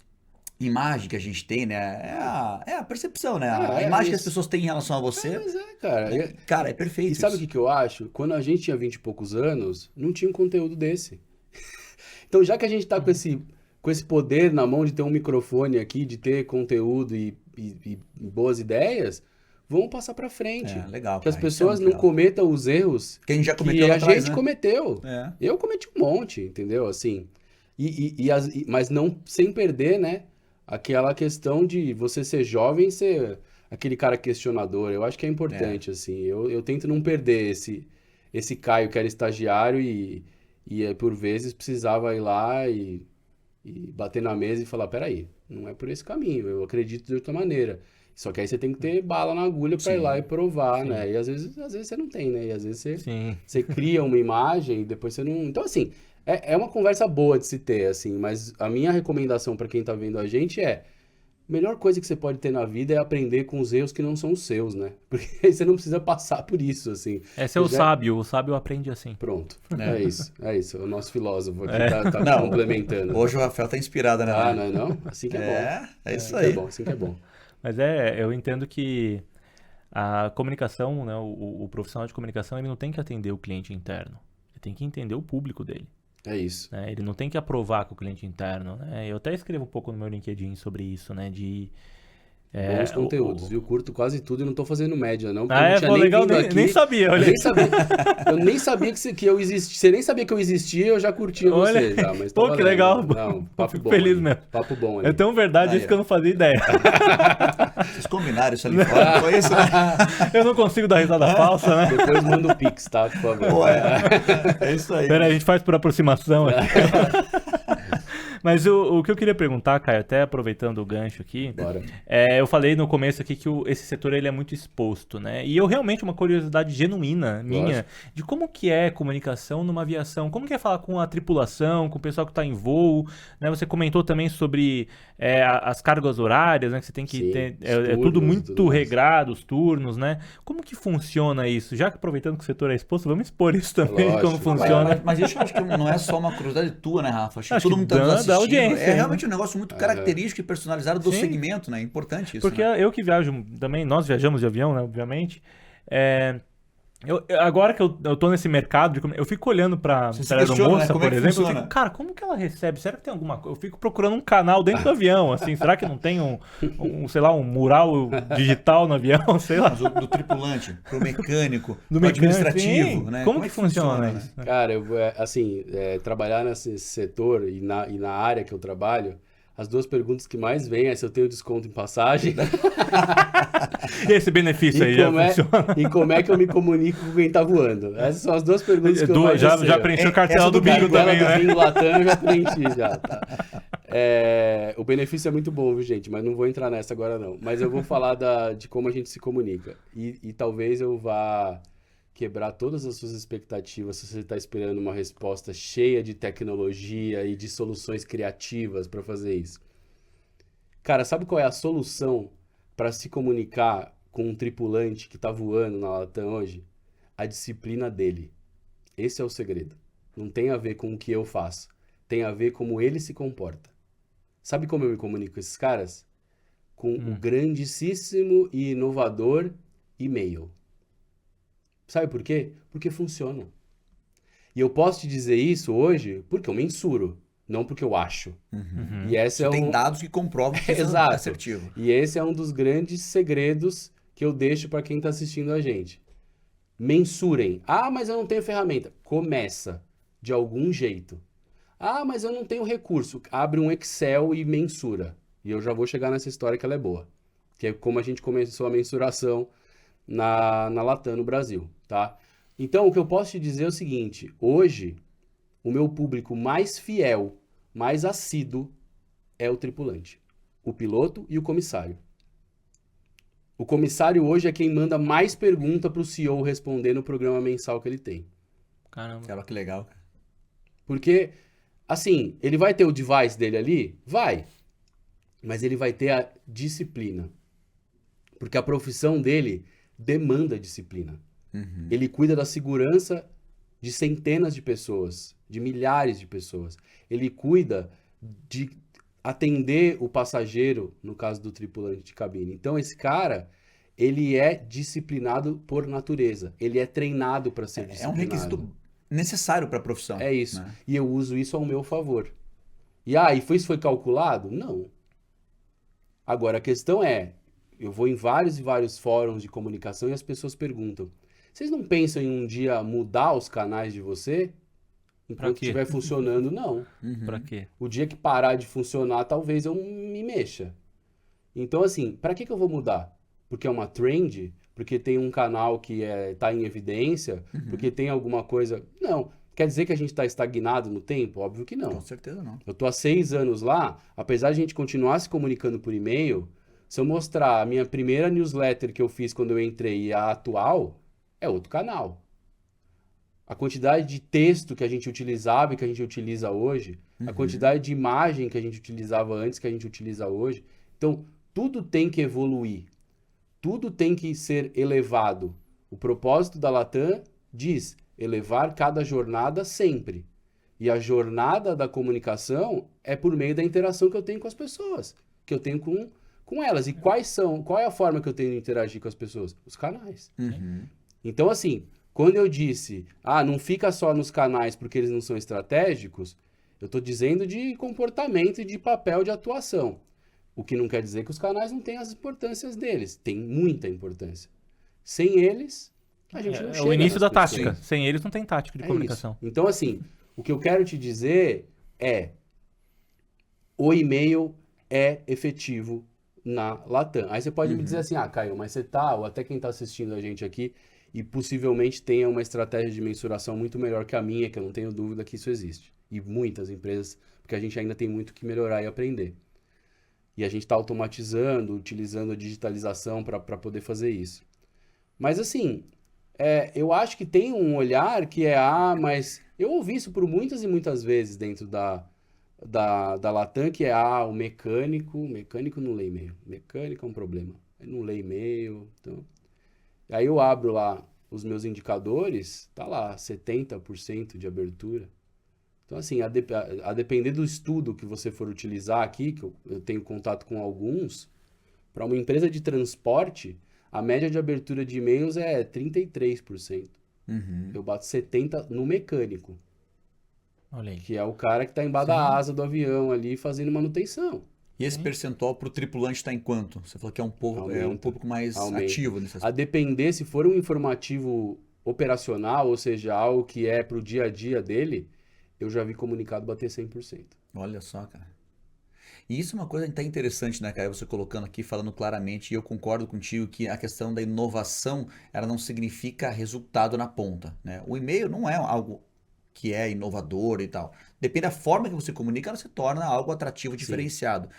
Imagem que a gente tem, né? É a percepção, né? A imagem que as pessoas têm em relação a você. Mas cara. Cara, é perfeito. E sabe o que eu acho? Quando a gente tinha 20 e poucos anos, não tinha um conteúdo desse. Então, já que a gente tá com esse poder na mão de ter um microfone aqui, de ter conteúdo e boas ideias, vamos passar pra frente. Legal. Que as pessoas não cometam os erros que a gente já cometeu que lá atrás, gente cometeu. Eu cometi um monte, entendeu? Assim, mas não sem perder, né? Aquela questão de você ser jovem, ser aquele cara questionador. Eu acho que é importante, assim. Eu tento não perder esse Caio que era estagiário e por vezes precisava ir lá e bater na mesa e falar, peraí, não é por esse caminho, eu acredito de outra maneira. Só que aí você tem que ter bala na agulha para ir lá e provar, né? E às vezes você não tem, né? E às vezes você cria uma imagem e depois você não... Então, assim, é uma conversa boa de se ter, assim, mas a minha recomendação para quem tá vendo a gente é: a melhor coisa que você pode ter na vida é aprender com os erros que não são os seus, né? Porque aí você não precisa passar por isso, assim. Esse é o sábio aprende assim. Pronto, é isso. O nosso filósofo aqui tá complementando. Hoje o Rafael tá inspirado, né? Não é não? Assim que é bom. É isso aí. Assim que é bom. Mas eu entendo que a comunicação, né, o profissional de comunicação, ele não tem que atender o cliente interno. Ele tem que entender o público dele. É isso. Né? Ele não tem que aprovar com o cliente interno. Né? Eu até escrevo um pouco no meu LinkedIn sobre isso, né? Bons conteúdos, viu? Curto quase tudo e não tô fazendo média, não. Legal, nem sabia. Eu nem sabia que eu existia. Você nem sabia que eu existia, eu já curtia você. Já, mas pô, que legal. Não, papo Fico bom. Feliz mesmo. Papo bom ali. É tão verdade isso que eu não fazia ideia. Vocês combinaram isso ali fora, foi isso, né? Eu não consigo dar risada falsa, né? Depois manda o Pix, tá? Por favor. Pô, é isso aí. Pera aí, a gente faz por aproximação aqui. Mas o que eu queria perguntar, Caio, até aproveitando o gancho aqui, Bora. Eu falei no começo aqui que esse setor ele é muito exposto, né? E eu realmente, uma curiosidade genuína minha, de como que é comunicação numa aviação, como que é falar com a tripulação, com o pessoal que está em voo, né? Você comentou também sobre as cargas horárias, né? Que você tem que ter, é tudo muito regrado, os turnos, né? Como que funciona isso? Já que aproveitando que o setor é exposto, vamos expor isso também, como funciona. Mas isso eu acho que não é só uma curiosidade tua, né, Rafa? Acho que todo mundo tá dando assim, da assistindo. audiência. É realmente um negócio muito característico e personalizado do Sim. segmento, né? É importante isso. Porque né? eu que viajo também, nós viajamos de avião, né, obviamente. Agora que eu tô nesse mercado, eu fico olhando pra Você se questiona, aeromoça, né? Como é por que exemplo, eu funciona? fico, cara, como que ela recebe? Será que tem alguma coisa? Eu fico procurando um canal dentro do avião, assim, será que não tem sei lá, um mural digital no avião, sei lá. Mas do tripulante, pro mecânico, Do pro mecânico, administrativo, sim. né? Como que funciona né? isso? Cara, trabalhar nesse setor e na área que eu trabalho, as duas perguntas que mais vêm é se eu tenho desconto em passagem E esse benefício aí já funciona? e como é que eu me comunico com quem tá voando. Essas são as duas perguntas que eu mais Já recebo. preencheu cartela essa do do bingo bingo, também, Cartela né? do bingo Latam eu já preenchi já, tá? O benefício é muito bom, viu, gente? Mas não vou entrar nessa agora, não. Mas eu vou falar de como a gente se comunica. E talvez eu vá quebrar todas as suas expectativas se você está esperando uma resposta cheia de tecnologia e de soluções criativas para fazer isso. Cara, sabe qual é a solução para se comunicar com um tripulante que está voando na Latam hoje? A disciplina dele. Esse é o segredo. Não tem a ver com o que eu faço. Tem a ver como ele se comporta. Sabe como eu me comunico com esses caras? Com o grandíssimo e inovador e-mail. Sabe por quê? Porque funciona. E eu posso te dizer isso hoje porque eu mensuro, não porque eu acho. E esse Você tem dados que comprovam que isso é Exato. assertivo. E esse é um dos grandes segredos que eu deixo para quem está assistindo a gente. Mensurem. Ah, mas eu não tenho ferramenta. Começa de algum jeito. Ah, mas eu não tenho recurso. Abre um Excel e mensura. E eu já vou chegar nessa história que ela é boa. Que é como a gente começou a mensuração na Latam no Brasil, tá? Então, o que eu posso te dizer é o seguinte. Hoje, o meu público mais fiel, mais assíduo, é o tripulante. O piloto e o comissário. O comissário hoje é quem manda mais pergunta para o CEO responder no programa mensal que ele tem. Caramba. Cara, que legal. Porque, assim, ele vai ter o device dele ali? Vai. Mas ele vai ter a disciplina. Porque a profissão dele demanda disciplina. Ele cuida da segurança de centenas de pessoas, de milhares de pessoas. Ele cuida de atender o passageiro, no caso do tripulante de cabine. Então, esse cara, ele é disciplinado por natureza. Ele é treinado para ser disciplinado. É um requisito necessário para a profissão. É isso. Né? E eu uso isso ao meu favor. E isso foi calculado? Não. Agora, a questão é, eu vou em vários e vários fóruns de comunicação e as pessoas perguntam, vocês não pensam em um dia mudar os canais de você? Enquanto estiver funcionando, não. Pra quê? O dia que parar de funcionar, talvez eu me mexa. Então, assim, para que eu vou mudar? Porque é uma trend? Porque tem um canal que tá em evidência? Porque tem alguma coisa... Não. Quer dizer que a gente está estagnado no tempo? Óbvio que não. Com certeza não. Eu tô há 6 anos lá, apesar de a gente continuar se comunicando por e-mail, se eu mostrar a minha primeira newsletter que eu fiz quando eu entrei e a atual, é outro canal. A quantidade de texto que a gente utilizava e que a gente utiliza hoje, a quantidade de imagem que a gente utilizava antes que a gente utiliza hoje. Então, tudo tem que evoluir. Tudo tem que ser elevado. O propósito da Latam diz elevar cada jornada sempre. E a jornada da comunicação é por meio da interação que eu tenho com as pessoas, que eu tenho com elas. E qual é a forma que eu tenho de interagir com as pessoas? Os canais. Então, assim, quando eu disse, não fica só nos canais porque eles não são estratégicos, eu estou dizendo de comportamento e de papel de atuação. O que não quer dizer que os canais não têm as importâncias deles. Tem muita importância. Sem eles, a gente não chega. É o início da pessoas. tática. Sem eles não tem tática de comunicação. Isso. Então, assim, o que eu quero te dizer é o e-mail é efetivo na Latam. Aí você pode me dizer assim, Caio, mas você ou até quem está assistindo a gente aqui, e possivelmente tenha uma estratégia de mensuração muito melhor que a minha, que eu não tenho dúvida que isso existe. E muitas empresas, porque a gente ainda tem muito que melhorar e aprender. E a gente está automatizando, utilizando a digitalização para poder fazer isso. Mas assim, eu acho que tem um olhar que mas eu ouvi isso por muitas e muitas vezes dentro da Latam, que o mecânico não lê e-mail. Mecânico é um problema. Ele não lê e-mail, então... Aí eu abro lá os meus indicadores, tá lá, 70% de abertura, Então, assim, a depender do estudo que você for utilizar aqui, que eu tenho contato com alguns, para uma empresa de transporte, a média de abertura de e-mails é 33%. Uhum. Eu bato 70% no mecânico, Olha aí. que é o cara que está embaixo da asa do avião ali fazendo manutenção. E esse percentual para o tripulante está em quanto? Você falou que é um pouco mais Aumenta. ativo nesse A aspecto. depender, se for um informativo operacional, ou seja, algo que é para o dia a dia dele, eu já vi comunicado bater 100%. Olha só, cara. E isso é uma coisa até interessante, né, cara? Você colocando aqui, falando claramente, e eu concordo contigo que a questão da inovação, ela não significa resultado na ponta, né? O e-mail não é algo que é inovador e tal. Depende da forma que você comunica, ela se torna algo atrativo, diferenciado.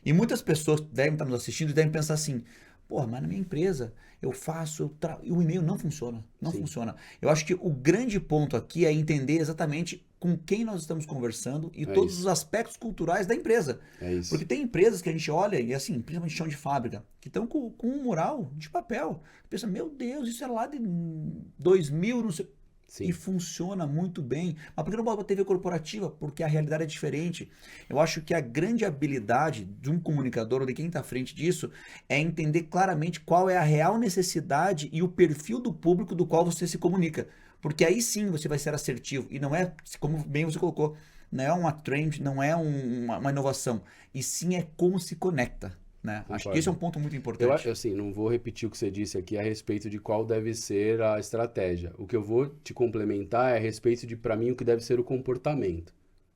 E muitas pessoas devem estar nos assistindo e devem pensar assim, porra, mas na minha empresa eu faço, e o e-mail não funciona, não Sim. funciona. Eu acho que o grande ponto aqui é entender exatamente com quem nós estamos conversando e todos isso. os aspectos culturais da empresa. É isso. Porque tem empresas que a gente olha, e assim, principalmente chão de fábrica, que estão com um mural de papel. Pensa, meu Deus, isso é lá de 2000, não sei. Sim. E funciona muito bem. Mas por que não bota TV corporativa? Porque a realidade é diferente. Eu acho que a grande habilidade de um comunicador, ou de quem está à frente disso, é entender claramente qual é a real necessidade e o perfil do público do qual você se comunica. Porque aí sim você vai ser assertivo. E não é, como bem você colocou, não é uma trend, não é uma inovação. E sim é como se conecta. Né? Acho que esse é um ponto muito importante. Eu, assim, não vou repetir o que você disse aqui a respeito de qual deve ser a estratégia. O que eu vou te complementar é a respeito de, para mim, o que deve ser o comportamento.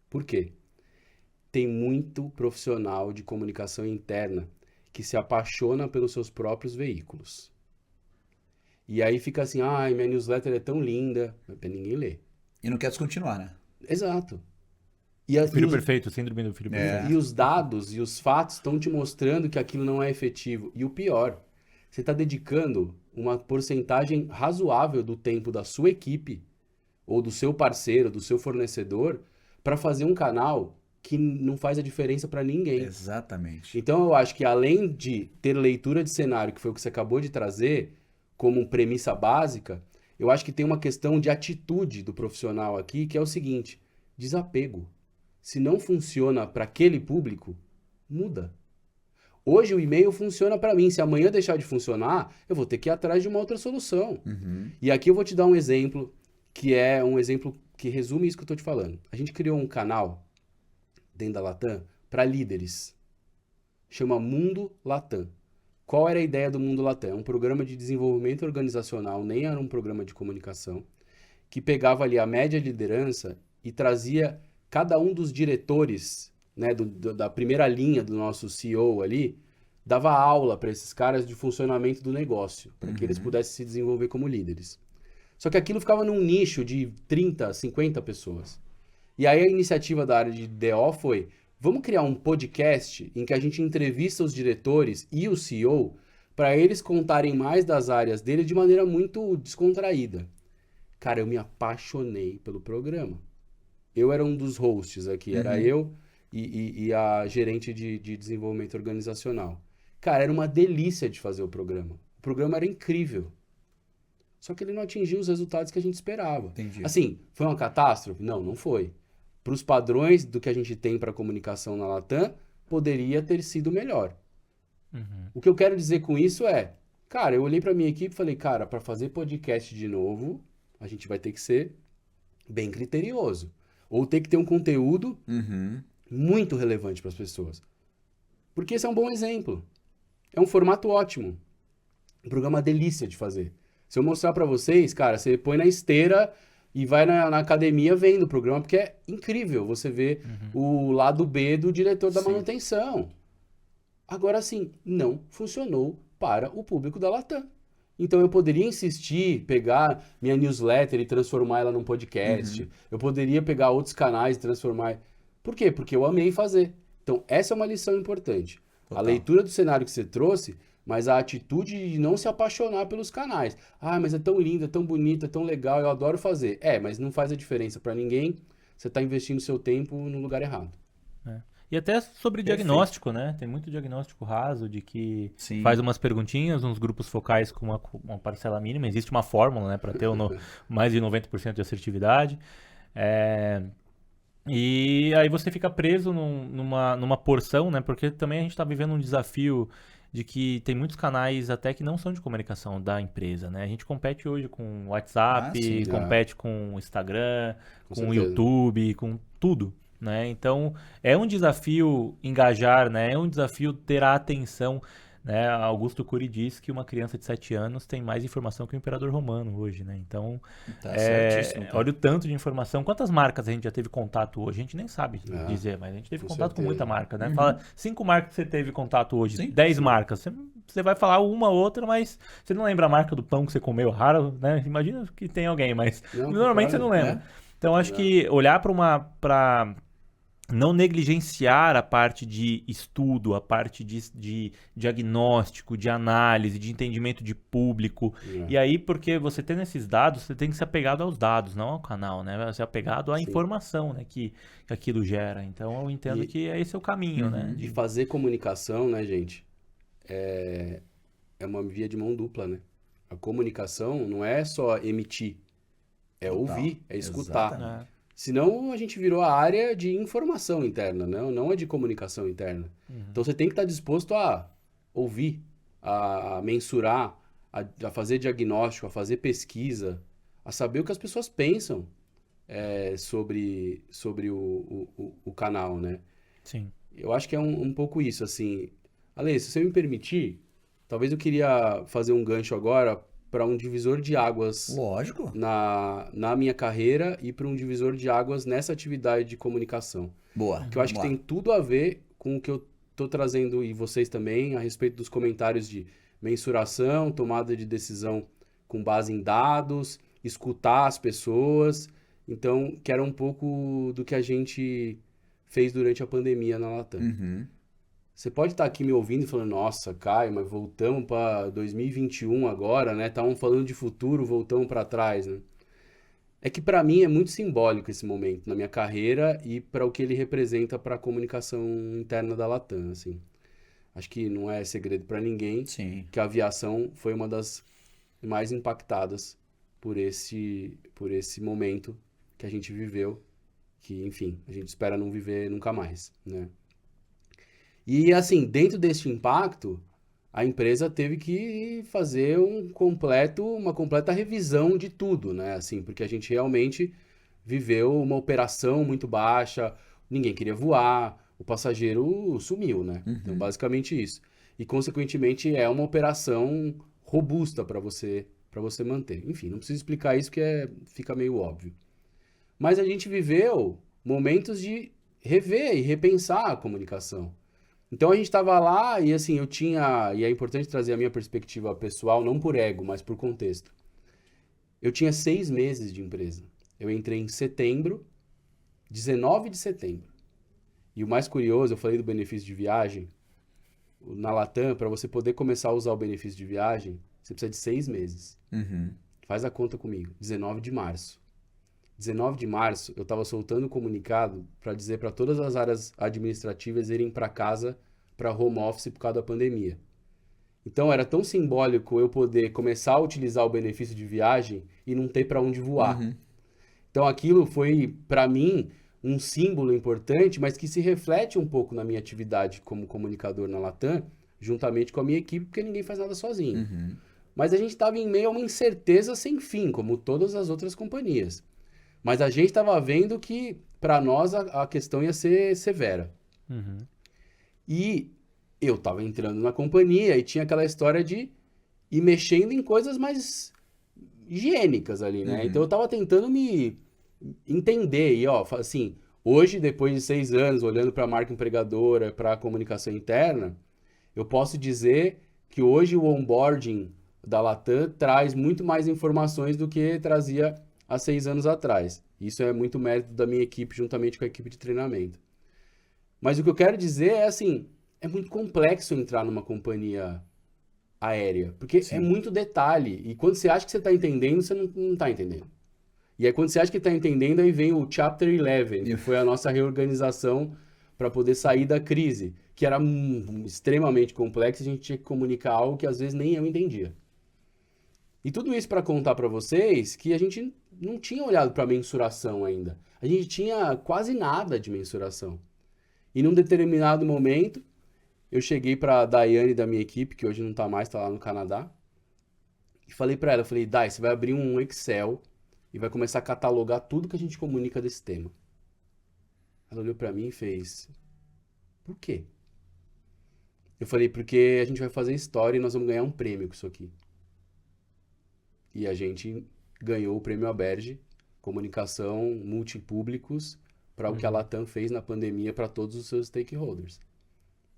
Por quê? Tem muito profissional de comunicação interna que se apaixona pelos seus próprios veículos. E aí fica assim, ai, minha newsletter é tão linda, mas ninguém lê. E não quer descontinuar, né? Exato. Filho perfeito, síndrome do filho perfeito. E os dados e os fatos estão te mostrando que aquilo não é efetivo. E o pior, você está dedicando uma porcentagem razoável do tempo da sua equipe, ou do seu parceiro, do seu fornecedor, para fazer um canal que não faz a diferença para ninguém. Exatamente. Então eu acho que além de ter leitura de cenário, que foi o que você acabou de trazer, como premissa básica, eu acho que tem uma questão de atitude do profissional aqui, que é o seguinte, desapego. Se não funciona para aquele público, muda. Hoje o e-mail funciona para mim. Se amanhã deixar de funcionar, eu vou ter que ir atrás de uma outra solução. Uhum. E aqui eu vou te dar um exemplo, que é um exemplo que resume isso que eu estou te falando. A gente criou um canal dentro da Latam para líderes. Chama Mundo Latam. Qual era a ideia do Mundo Latam? É um programa de desenvolvimento organizacional, nem era um programa de comunicação, que pegava ali a média liderança e trazia cada um dos diretores, né, da primeira linha do nosso CEO ali, dava aula para esses caras de funcionamento do negócio, para que eles pudessem se desenvolver como líderes. Só que aquilo ficava num nicho de 30, 50 pessoas. E aí a iniciativa da área de DO foi, vamos criar um podcast em que a gente entrevista os diretores e o CEO para eles contarem mais das áreas dele de maneira muito descontraída. Cara, eu me apaixonei pelo programa. Eu era um dos hosts aqui, era eu e a gerente de desenvolvimento organizacional. Cara, era uma delícia de fazer o programa. O programa era incrível. Só que ele não atingiu os resultados que a gente esperava. Entendi. Assim, foi uma catástrofe? Não, não foi. Para os padrões do que a gente tem para comunicação na Latam, poderia ter sido melhor. O que eu quero dizer com isso é, cara, eu olhei para minha equipe e falei, cara, para fazer podcast de novo, a gente vai ter que ser bem criterioso. Ou ter que ter um conteúdo muito relevante para as pessoas. Porque esse é um bom exemplo. É um formato ótimo. Um programa delícia de fazer. Se eu mostrar para vocês, cara, você põe na esteira e vai na academia vendo o programa, porque é incrível você ver o lado B do diretor da manutenção. Agora sim, não funcionou para o público da Latam. Então eu poderia insistir, pegar minha newsletter e transformar ela num podcast. Eu poderia pegar outros canais e transformar... Por quê? Porque eu amei fazer. Então essa é uma lição importante. Total. A leitura do cenário que você trouxe, mas a atitude de não se apaixonar pelos canais. Ah, mas é tão lindo, é tão bonito, é tão legal, eu adoro fazer. Mas não faz a diferença para ninguém. Você está investindo seu tempo no lugar errado. E até sobre diagnóstico, né? Tem muito diagnóstico raso de que faz umas perguntinhas, uns grupos focais com uma parcela mínima. Existe uma fórmula, né, para ter mais de 90% de assertividade. E aí você fica preso numa porção, né? Porque também a gente está vivendo um desafio de que tem muitos canais até que não são de comunicação da empresa, né? A gente compete hoje com Ah, sim. WhatsApp, compete com Instagram, Com com certeza. YouTube, com tudo, né? Então é um desafio engajar, né? É um desafio ter a atenção, né? Augusto Cury diz que uma criança de 7 anos tem mais informação que o imperador romano hoje, né? Então Tá certíssimo, cara. olha o tanto de informação. Quantas marcas a gente já teve contato hoje? A gente nem sabe É, dizer, mas a gente teve com contato com muita certeza. marca, né? Uhum. Fala 5 marcas que você teve contato hoje, Sim. 10 marcas. Você vai falar uma ou outra, mas você não lembra a marca do pão que você comeu raro, né? Imagina que tem alguém, mas Não, normalmente você claro. não lembra. É. Então acho que olhar para não negligenciar a parte de estudo, a parte de diagnóstico, de análise, de entendimento de público. É. E aí, porque você tendo esses dados, você tem que ser apegado aos dados, não ao canal, né? Você ser apegado à Sim. informação, né, que aquilo gera. Então, eu entendo E- que esse é o caminho, né? E fazer comunicação, né, gente, é uma via de mão dupla, né? A comunicação não é só emitir, é Total. ouvir, é escutar. Exatamente. É. Senão a gente virou a área de informação interna, não é de comunicação interna. Então você tem que estar disposto a ouvir, a mensurar, a fazer diagnóstico, a fazer pesquisa, a saber o que as pessoas pensam sobre o canal, né? Sim. Eu acho que é um pouco isso, assim. Ale, se você me permitir, talvez eu queria fazer um gancho agora para um divisor de águas Lógico. na minha carreira e para um divisor de águas nessa atividade de comunicação. Boa. Que eu acho que tem tudo a ver com o que eu estou trazendo e vocês também a respeito dos comentários de mensuração, tomada de decisão com base em dados, escutar as pessoas. Então, que era um pouco do que a gente fez durante a pandemia na Latam. Uhum. Você pode estar aqui me ouvindo e falando, nossa, Caio, mas voltamos para 2021 agora, né? Estavam falando de futuro, voltamos para trás, né? É que para mim é muito simbólico esse momento na minha carreira e para o que ele representa para a comunicação interna da Latam, assim. Acho que não é segredo para ninguém Sim. que a aviação foi uma das mais impactadas por esse momento que a gente viveu, que, enfim, a gente espera não viver nunca mais, né? E assim, dentro deste impacto, a empresa teve que fazer uma completa revisão de tudo, né? Assim, porque a gente realmente viveu uma operação muito baixa, ninguém queria voar, o passageiro sumiu, né? Então, basicamente isso. E, consequentemente, é uma operação robusta para você manter. Enfim, não preciso explicar isso porque fica meio óbvio. Mas a gente viveu momentos de rever e repensar a comunicação. Então a gente estava lá e assim, e é importante trazer a minha perspectiva pessoal, não por ego, mas por contexto. Eu tinha 6 meses de empresa. Eu entrei em setembro, 19 de setembro. E o mais curioso, eu falei do benefício de viagem. Na Latam, para você poder começar a usar o benefício de viagem, você precisa de 6 meses. Uhum. Faz a conta comigo. 19 de março. 19 de março, eu estava soltando um comunicado para dizer para todas as áreas administrativas irem para casa, para home office por causa da pandemia. Então era tão simbólico eu poder começar a utilizar o benefício de viagem e não ter para onde voar. Então aquilo foi, para mim, um símbolo importante, mas que se reflete um pouco na minha atividade como comunicador na Latam, juntamente com a minha equipe, porque ninguém faz nada sozinho. Mas a gente estava em meio a uma incerteza sem fim, como todas as outras companhias. Mas a gente estava vendo que, para nós, a questão ia ser severa. E eu estava entrando na companhia e tinha aquela história de ir mexendo em coisas mais higiênicas ali, né? Então eu estava tentando me entender. E, ó, assim, hoje, depois de 6 anos, olhando para a marca empregadora, para a comunicação interna, eu posso dizer que hoje o onboarding da Latam traz muito mais informações do que trazia há 6 anos atrás. Isso é muito mérito da minha equipe, juntamente com a equipe de treinamento. Mas o que eu quero dizer é assim, é muito complexo entrar numa companhia aérea, porque é muito detalhe. E quando você acha que você está entendendo, você não está entendendo. E aí quando você acha que está entendendo, aí vem o Chapter 11, que foi a nossa reorganização para poder sair da crise, que era extremamente complexo, a gente tinha que comunicar algo que às vezes nem eu entendia. E tudo isso para contar para vocês que a gente não tinha olhado para mensuração ainda. A gente tinha quase nada de mensuração. E num determinado momento, eu cheguei para a Daiane da minha equipe, que hoje não está mais, está lá no Canadá, e falei para ela, Dai, você vai abrir um Excel e vai começar a catalogar tudo que a gente comunica desse tema. Ela olhou para mim e fez, por quê? Eu falei, porque a gente vai fazer história e nós vamos ganhar um prêmio com isso aqui. E a gente ganhou o prêmio Aberge, Comunicação Multipúblicos, para o que a Latam fez na pandemia para todos os seus stakeholders.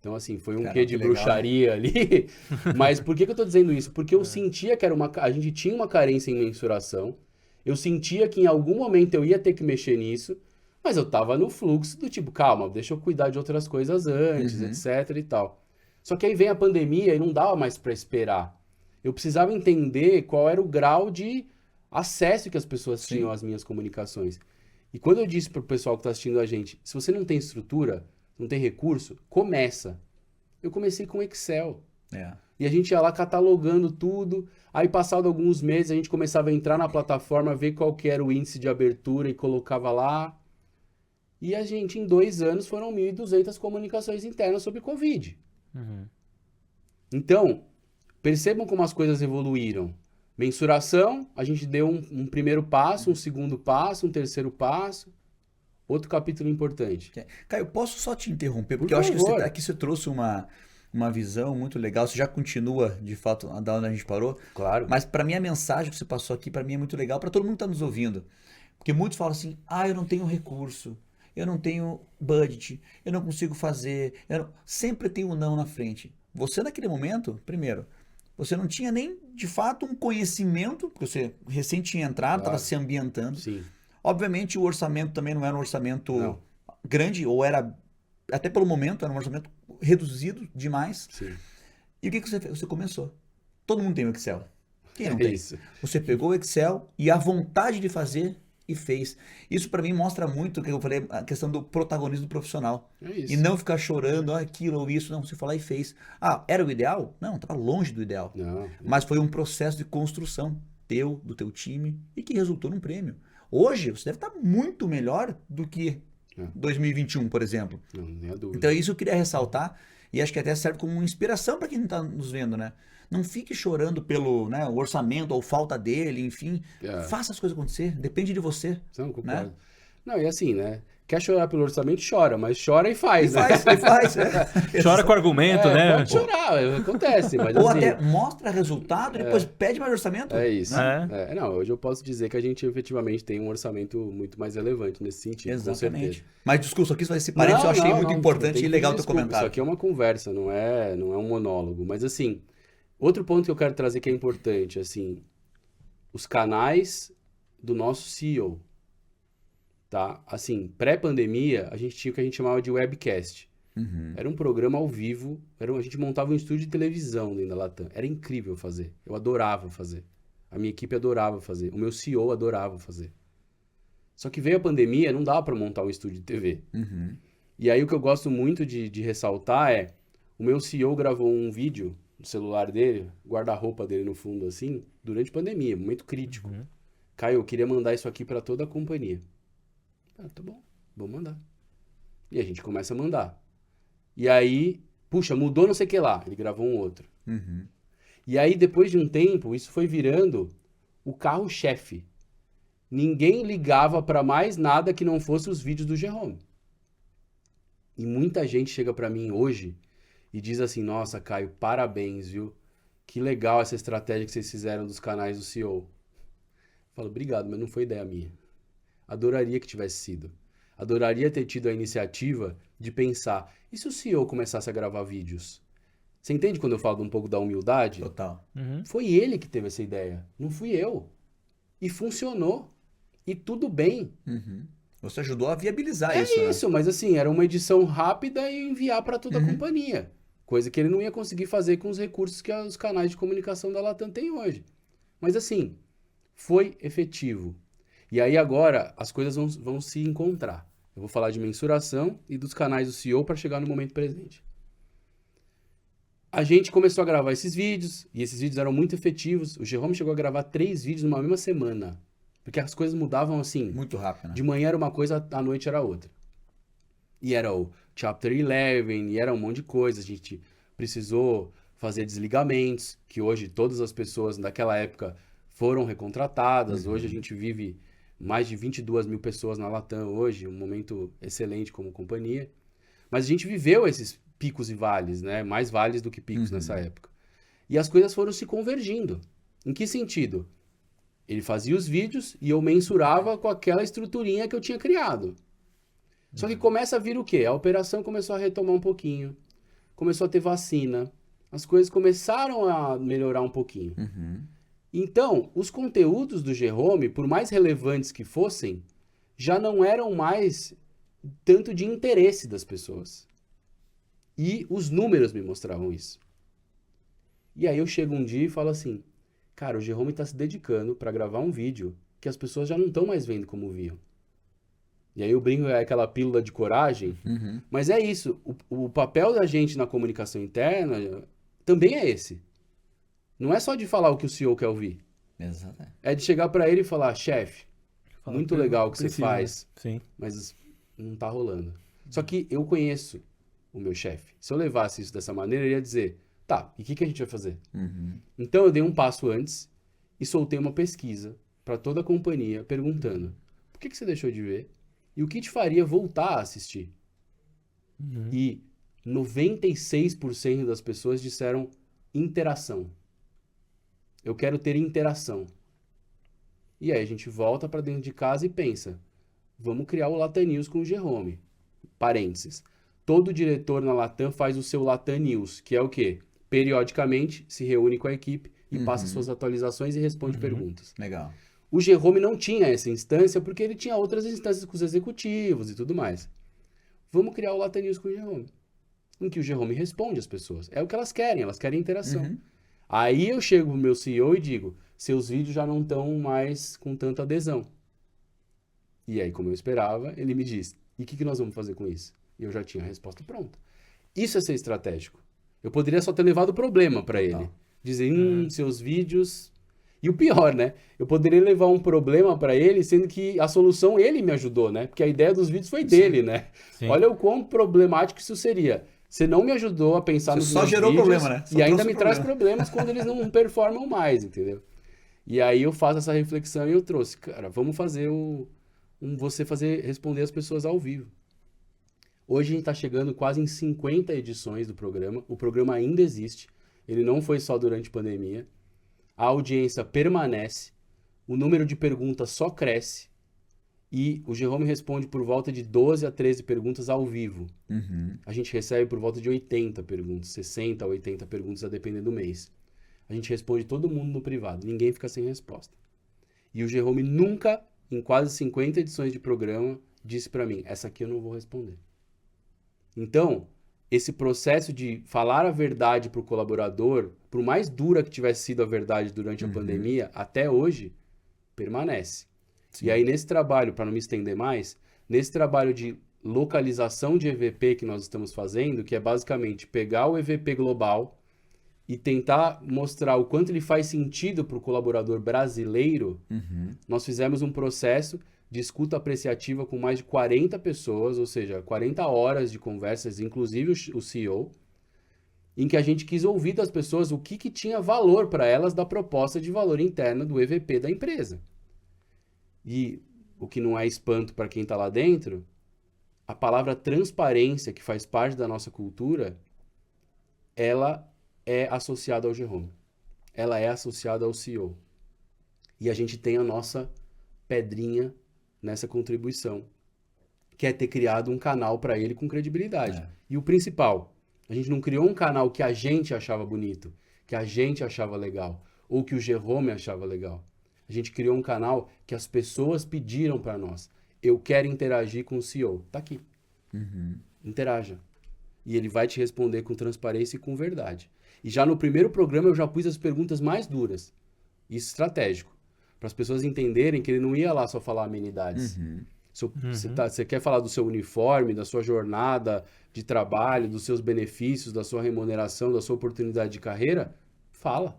Então, assim, foi um quê de bruxaria ali. Mas por que eu tô dizendo isso? Porque eu sentia que a gente tinha uma carência em mensuração. Eu sentia que em algum momento eu ia ter que mexer nisso, mas eu tava no fluxo do tipo, calma, deixa eu cuidar de outras coisas antes, etc e tal. Só que aí vem a pandemia e não dava mais para esperar. Eu precisava entender qual era o grau de acesso que as pessoas tinham às minhas comunicações. E quando eu disse pro pessoal que está assistindo a gente, se você não tem estrutura, não tem recurso, começa. Eu comecei com Excel. E a gente ia lá catalogando tudo. Aí, passado alguns meses, a gente começava a entrar na plataforma, ver qual que era o índice de abertura e colocava lá. E a gente, em 2 anos, foram 1.200 comunicações internas sobre Covid. Então, percebam como as coisas evoluíram. Mensuração, a gente deu um primeiro passo, um segundo passo, um terceiro passo. Outro capítulo importante. Caio, posso só te interromper? Porque eu acho que aqui você trouxe uma visão muito legal. Você já continua, de fato, da onde a gente parou. Claro. Mas para mim, a mensagem que você passou aqui, para mim, é muito legal. Para todo mundo que está nos ouvindo. Porque muitos falam assim, eu não tenho recurso. Eu não tenho budget. Eu não consigo fazer. Sempre tem um não na frente. Você, naquele momento, primeiro, você não tinha nem, de fato, um conhecimento, porque você recém tinha entrado, estava se ambientando. Sim. Obviamente, o orçamento também não era um orçamento grande, ou era, até pelo momento, era um orçamento reduzido demais. Sim. E o que você fez? Você começou. Todo mundo tem o Excel. Quem não tem? Isso. Você pegou o Excel e a vontade de fazer e fez. Isso para mim mostra muito o que eu falei, a questão do protagonismo profissional. É isso. E não ficar chorando, aquilo ou isso. Não, você foi lá e fez. Era o ideal? Não, estava longe do ideal. Não. Mas foi um processo de construção do teu time, e que resultou num prêmio. Hoje, você deve estar muito melhor do que 2021, por exemplo. Não, nem a dúvida. Então, isso eu queria ressaltar, e acho que até serve como inspiração para quem está nos vendo, né? Não fique chorando pelo o orçamento ou falta dele, enfim. Faça as coisas acontecer, depende de você. Não, concordo. Né? Não, e assim, né? Quer chorar pelo orçamento? Chora, mas chora e faz, né? Faz. Chora com argumento, né? Pode chorar, acontece, mas Ou assim... até mostra resultado e depois pede mais orçamento. É isso. Né? Não, hoje eu posso dizer que a gente efetivamente tem um orçamento muito mais relevante nesse sentido, Exatamente. com certeza. Mas discurso aqui, esse parênteses eu achei muito importante e legal o teu desculpa, comentário. Isso aqui é uma conversa, não é um monólogo. Mas assim, outro ponto que eu quero trazer que é importante, assim, os canais do nosso CEO. Tá? Assim, pré-pandemia, a gente tinha o que a gente chamava de webcast. Era um programa ao vivo, a gente montava um estúdio de televisão dentro da Latam. Era incrível fazer. Eu adorava fazer. A minha equipe adorava fazer. O meu CEO adorava fazer. Só que veio a pandemia, não dava para montar um estúdio de TV. E aí o que eu gosto muito de ressaltar é, o meu CEO gravou um vídeo no celular dele, guarda-roupa dele no fundo assim, durante a pandemia, momento crítico. Caio, eu queria mandar isso aqui para toda a companhia. Tá bom, vamos mandar. E a gente começa a mandar. E aí, puxa, mudou não sei o que lá. Ele gravou um outro. E aí, depois de um tempo, isso foi virando o carro-chefe. Ninguém ligava para mais nada que não fosse os vídeos do Jerome. E muita gente chega para mim hoje e diz assim, nossa, Caio, parabéns, viu? Que legal essa estratégia que vocês fizeram dos canais do CEO. Eu falo, obrigado, mas não foi ideia minha. Adoraria que tivesse sido. Adoraria ter tido a iniciativa de pensar, e se o CEO começasse a gravar vídeos? Você entende quando eu falo um pouco da humildade? Total. Foi ele que teve essa ideia, não fui eu. E funcionou. E tudo bem. Você ajudou a viabilizar isso. É isso, mas assim, era uma edição rápida e enviar para toda a companhia. Coisa que ele não ia conseguir fazer com os recursos que os canais de comunicação da Latam têm hoje. Mas assim, foi efetivo. E aí agora as coisas vão se encontrar. Eu vou falar de mensuração e dos canais do CEO para chegar no momento presente. A gente começou a gravar esses vídeos, e esses vídeos eram muito efetivos. O Jerome chegou a gravar 3 vídeos numa mesma semana. Porque as coisas mudavam assim. Muito rápido, né? De manhã era uma coisa, à noite era outra. E era o Chapter 11, e era um monte de coisa. A gente precisou fazer desligamentos, que hoje todas as pessoas daquela época foram recontratadas. Hoje a gente vive mais de 22 mil pessoas na Latam hoje, um momento excelente como companhia. Mas a gente viveu esses picos e vales, né? Mais vales do que picos nessa época. E as coisas foram se convergindo. Em que sentido? Ele fazia os vídeos e eu mensurava com aquela estruturinha que eu tinha criado. Só que começa a vir o quê? A operação começou a retomar um pouquinho. Começou a ter vacina. As coisas começaram a melhorar um pouquinho. Então, os conteúdos do Jerome, por mais relevantes que fossem, já não eram mais tanto de interesse das pessoas. E os números me mostravam isso. E aí eu chego um dia e falo assim, cara, o Jerome está se dedicando para gravar um vídeo que as pessoas já não estão mais vendo como viam. E aí eu brinco, é aquela pílula de coragem, mas é isso. O papel da gente na comunicação interna também é esse. Não é só de falar o que o CEO quer ouvir. Exato. É de chegar para ele e falar, chefe, muito legal o que você faz, Sim. mas não tá rolando. Só que eu conheço o meu chefe. Se eu levasse isso dessa maneira, ele ia dizer, tá, e o que a gente vai fazer? Então eu dei um passo antes e soltei uma pesquisa para toda a companhia perguntando, por que você deixou de ver? E o que te faria voltar a assistir? E 96% das pessoas disseram interação. Eu quero ter interação. E aí a gente volta para dentro de casa e pensa, vamos criar o Latam News com o Jerome. Parênteses. Todo diretor na Latam faz o seu Latam News, que é o quê? Periodicamente se reúne com a equipe e passa suas atualizações e responde perguntas. Legal. O Jerome não tinha essa instância porque ele tinha outras instâncias com os executivos e tudo mais. Vamos criar o Latam News com o Jerome. Em que o Jerome responde às pessoas. É o que elas querem interação. Aí eu chego pro meu CEO e digo, seus vídeos já não estão mais com tanta adesão. E aí, como eu esperava, ele me diz, e o que nós vamos fazer com isso? E eu já tinha a resposta pronta. Isso é ser estratégico. Eu poderia só ter levado o problema para ele. Dizer, seus vídeos... E o pior, né? Eu poderia levar um problema para ele, sendo que a solução ele me ajudou, né? Porque a ideia dos vídeos foi dele, né? Sim. Olha o quão problemático isso seria. Você não me ajudou a pensar nos só meus gerou vídeos problema, né? Só e ainda trouxe me traz problemas quando eles não performam mais, entendeu? E aí eu faço essa reflexão e eu trouxe, cara, vamos fazer responder as pessoas ao vivo. Hoje a gente está chegando quase em 50 edições do programa. O programa ainda existe. Ele não foi só durante a pandemia. A audiência permanece. O número de perguntas só cresce. E o Jerome responde por volta de 12 a 13 perguntas ao vivo. A gente recebe por volta de 80 perguntas, 60 a 80 perguntas, a depender do mês. A gente responde todo mundo no privado. Ninguém fica sem resposta. E o Jerome nunca, em quase 50 edições de programa, disse para mim, essa aqui eu não vou responder. Então, esse processo de falar a verdade para o colaborador, por mais dura que tivesse sido a verdade durante a pandemia, até hoje, permanece. Sim. E aí, nesse trabalho, para não me estender mais, nesse trabalho de localização de EVP que nós estamos fazendo, que é basicamente pegar o EVP global e tentar mostrar o quanto ele faz sentido para o colaborador brasileiro, nós fizemos um processo de escuta apreciativa com mais de 40 pessoas, ou seja, 40 horas de conversas, inclusive o CEO, em que a gente quis ouvir das pessoas o que tinha valor para elas da proposta de valor interna do EVP da empresa. E o que não é espanto para quem está lá dentro, a palavra transparência, que faz parte da nossa cultura, ela é associada ao Jerome. Ela é associada ao CEO. E a gente tem a nossa pedrinha nessa contribuição, que é ter criado um canal para ele com credibilidade. E o principal, a gente não criou um canal que a gente achava bonito, que a gente achava legal, ou que o Jerome achava legal. A gente criou um canal que as pessoas pediram para nós. Eu quero interagir com o CEO. Tá aqui. Interaja. E ele vai te responder com transparência e com verdade. E já no primeiro programa eu já pus as perguntas mais duras. Isso estratégico. Para as pessoas entenderem que ele não ia lá só falar amenidades. Você quer falar do seu uniforme, da sua jornada de trabalho, dos seus benefícios, da sua remuneração, da sua oportunidade de carreira? Fala.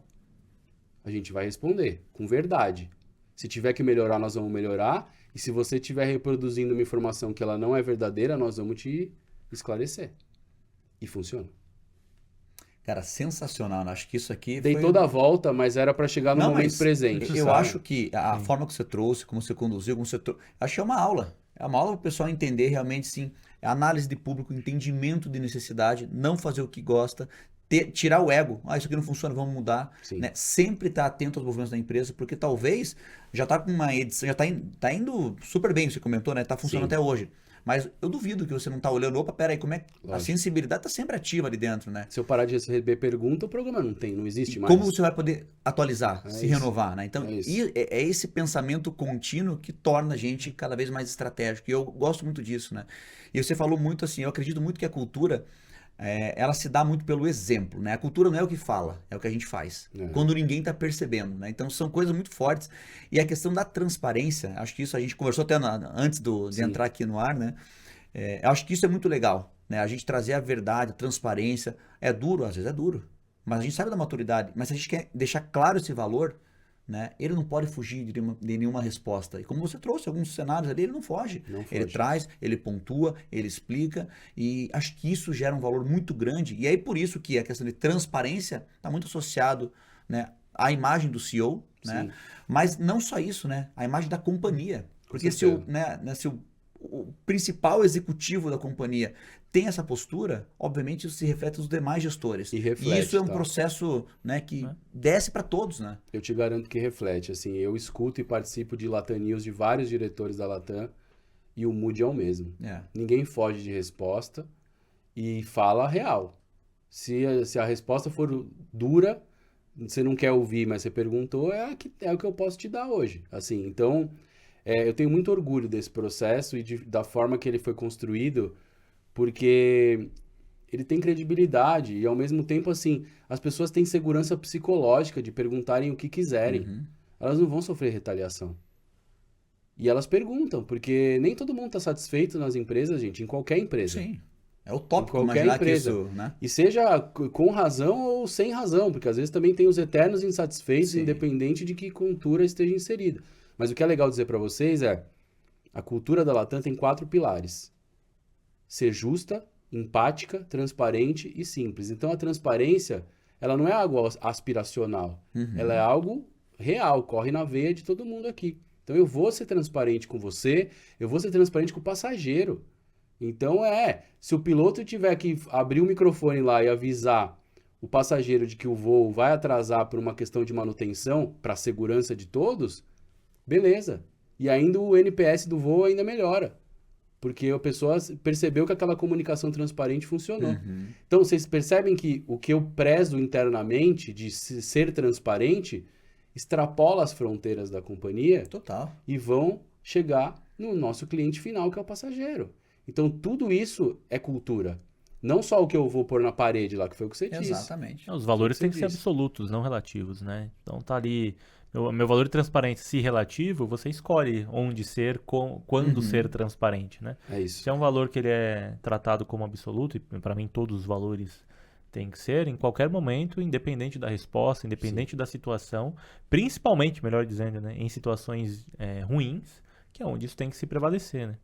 A gente vai responder com verdade. Se tiver que melhorar, nós vamos melhorar. E se você estiver reproduzindo uma informação que ela não é verdadeira, nós vamos te esclarecer. E funciona. Cara, sensacional, né? Acho que isso aqui Dei toda a volta, mas era para chegar no Não, momento mas presente. Eu sabe? acho que a forma que você trouxe, como você conduziu, acho que é uma aula. É uma aula para o pessoal entender realmente, sim, análise de público, entendimento de necessidade, não fazer o que gosta, tirar o ego. Isso aqui não funciona, vamos mudar. Sim. Né? Sempre estar atento aos movimentos da empresa, porque talvez já está com uma edição, já tá indo super bem, você comentou, né? Está funcionando Sim. até hoje. Mas eu duvido que você não está olhando, opa, peraí, como é que a Lógico. sensibilidade está sempre ativa ali dentro, né? Se eu parar de receber pergunta, o programa não existe mais. Como você vai poder atualizar, se isso. renovar, né? Então, É isso. é esse pensamento contínuo que torna a gente cada vez mais estratégico. E eu gosto muito disso, né? E você falou muito assim, eu acredito muito que a cultura, ela se dá muito pelo exemplo, né? A cultura não é o que fala, é o que a gente faz. É. Quando ninguém está percebendo, né? Então, são coisas muito fortes. E a questão da transparência, acho que isso a gente conversou até antes de Sim. entrar aqui no ar, né? Eu acho que isso é muito legal, né? A gente trazer a verdade, a transparência. É duro, às vezes é duro. Mas a gente sabe da maturidade. Mas se a gente quer deixar claro esse valor, né? Ele não pode fugir de nenhuma resposta. E como você trouxe alguns cenários ali, ele não foge. Não foge. Ele traz, ele pontua, ele explica. E acho que isso gera um valor muito grande. E aí por isso que a questão de transparência está muito associado, né, à imagem do CEO, né? Sim. Mas não só isso, né? A imagem da companhia. Porque se certeza. o principal executivo da companhia tem essa postura, obviamente isso se reflete nos demais gestores. E reflete, isso é um tá? processo, né, que desce para todos, né? Eu te garanto que reflete. Assim, eu escuto e participo de Latam News de vários diretores da Latam e o mood é o mesmo. Ninguém foge de resposta e fala a real. Se a resposta for dura, você não quer ouvir, mas você perguntou, é o que eu posso te dar hoje. Assim, então, eu tenho muito orgulho desse processo e da forma que ele foi construído, porque ele tem credibilidade e, ao mesmo tempo, assim, as pessoas têm segurança psicológica de perguntarem o que quiserem. Elas não vão sofrer retaliação. E elas perguntam, porque nem todo mundo está satisfeito nas empresas, gente, em qualquer empresa. Sim. É utópico Qualquer imaginar empresa. que isso, né? E seja com razão ou sem razão, porque às vezes também tem os eternos insatisfeitos, Sim. independente de que cultura esteja inserida. Mas o que é legal dizer para vocês é, a cultura da Latam tem 4 pilares. Ser justa, empática, transparente e simples. Então a transparência, ela não é algo aspiracional, ela é algo real, corre na veia de todo mundo aqui. Então eu vou ser transparente com você, eu vou ser transparente com o passageiro. Então se o piloto tiver que abrir o microfone lá e avisar o passageiro de que o voo vai atrasar por uma questão de manutenção, para a segurança de todos, beleza. E ainda o NPS do voo ainda melhora. Porque a pessoa percebeu que aquela comunicação transparente funcionou. Então, vocês percebem que o que eu prezo internamente de ser transparente extrapola as fronteiras da companhia. Total. E vão chegar no nosso cliente final, que é o passageiro. Então, tudo isso é cultura. Não só o que eu vou pôr na parede lá, que foi o que você disse. Exatamente. Os valores têm que ser disse. absolutos, não relativos, né? Então tá ali, meu valor de transparência, se relativo, você escolhe onde ser, quando ser transparente, né? É isso. Se é um valor que ele é tratado como absoluto, e para mim todos os valores têm que ser, em qualquer momento, independente da resposta, independente da situação, principalmente, melhor dizendo, né, em situações ruins, que é onde isso tem que se prevalecer, né?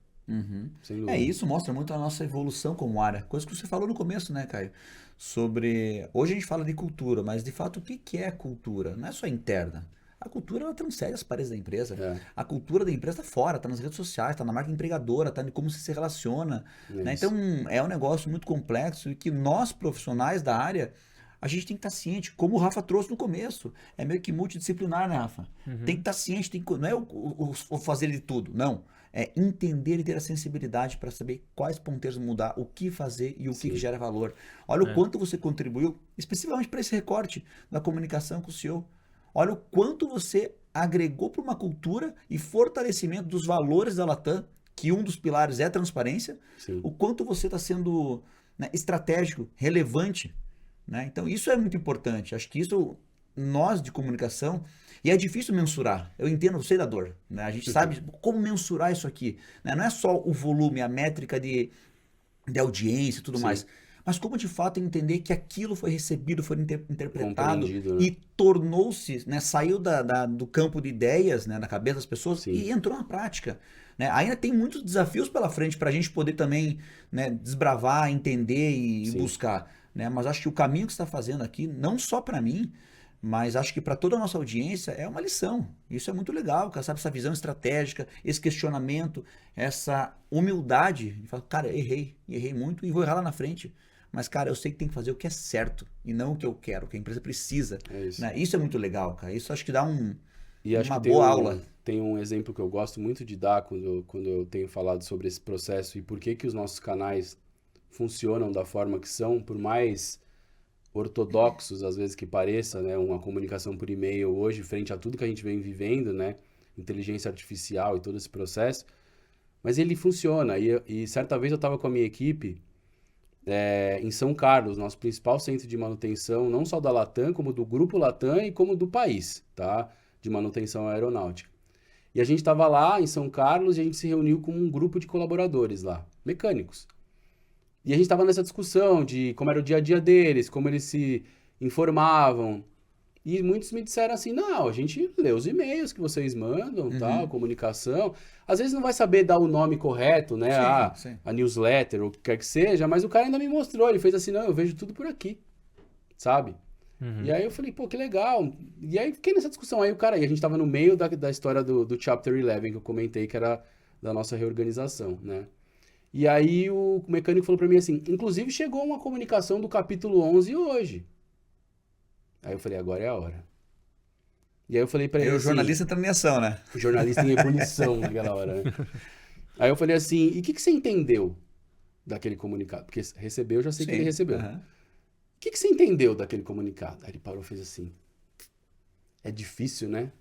Sem dúvida. Isso mostra muito a nossa evolução como área. Coisa que você falou no começo, né, Caio? Sobre. Hoje a gente fala de cultura, mas de fato o que é cultura? Não é só interna. A cultura ela transcende as paredes da empresa. A cultura da empresa está fora, está nas redes sociais, está na marca empregadora, está em como você se relaciona. Né? Então é um negócio muito complexo e que nós, profissionais da área, a gente tem que estar ciente, como o Rafa trouxe no começo. É meio que multidisciplinar, né, Rafa? Tem que estar ciente, não é o fazer de tudo, não. É entender e ter a sensibilidade para saber quais ponteiros mudar, o que fazer e o que gera valor. Olha o quanto você contribuiu, especificamente para esse recorte da comunicação com o CEO. Olha o quanto você agregou para uma cultura e fortalecimento dos valores da Latam, que um dos pilares é a transparência. Sim. O quanto você está sendo, né, estratégico, relevante. Né? Então isso é muito importante. Acho que isso nós de comunicação, e é difícil mensurar, eu entendo, eu sei da dor, né? A gente sabe como mensurar isso aqui, né? Não é só o volume, a métrica de audiência e tudo Sim. mais, mas como de fato entender que aquilo foi recebido, foi interpretado Compreendido, né? e tornou-se, né? Saiu do campo de ideias, né? Da cabeça das pessoas Sim. e entrou na prática. Né? Ainda tem muitos desafios pela frente para a gente poder também, né, desbravar, entender e Sim. buscar. Né? Mas acho que o caminho que você está fazendo aqui, não só para mim, mas acho que para toda a nossa audiência é uma lição. Isso é muito legal, cara, sabe? Essa visão estratégica, esse questionamento, essa humildade. De falar, cara, errei muito e vou errar lá na frente. Mas, cara, eu sei que tem que fazer o que é certo e não o que eu quero, o que a empresa precisa. É isso. Né? Isso é muito legal, cara. Isso acho que dá E acho uma que boa aula. Tem um exemplo que eu gosto muito de dar quando eu tenho falado sobre esse processo e por que que os nossos canais funcionam da forma que são, por mais ortodoxos às vezes que pareça, né, uma comunicação por e-mail hoje, frente a tudo que a gente vem vivendo, né, inteligência artificial e todo esse processo, mas ele funciona. E certa vez eu estava com a minha equipe em São Carlos, nosso principal centro de manutenção, não só da Latam, como do Grupo Latam e como do país, tá? De manutenção aeronáutica. E a gente estava lá em São Carlos e a gente se reuniu com um grupo de colaboradores lá, mecânicos. E a gente estava nessa discussão de como era o dia a dia deles, como eles se informavam. E muitos me disseram assim, não, a gente lê os e-mails que vocês mandam, tal, comunicação. Às vezes não vai saber dar o nome correto, né? Sim. A newsletter, ou o que quer que seja, mas o cara ainda me mostrou, ele fez assim, não, eu vejo tudo por aqui, sabe? E aí eu falei, pô, que legal. E aí fiquei nessa discussão. Aí e a gente tava no meio da história do Chapter 11, que eu comentei, que era da nossa reorganização, né? E aí o mecânico falou pra mim assim, inclusive chegou uma comunicação do capítulo 11 hoje. Aí eu falei, agora é a hora. E aí eu falei pra ele Aí o assim, jornalista entra em ação, né? o jornalista em ebulição naquela hora, né? Aí eu falei assim, e o que você entendeu daquele comunicado? Porque recebeu, eu já sei que ele recebeu. Aham. O que você entendeu daquele comunicado? Aí ele parou e fez assim, é difícil, né?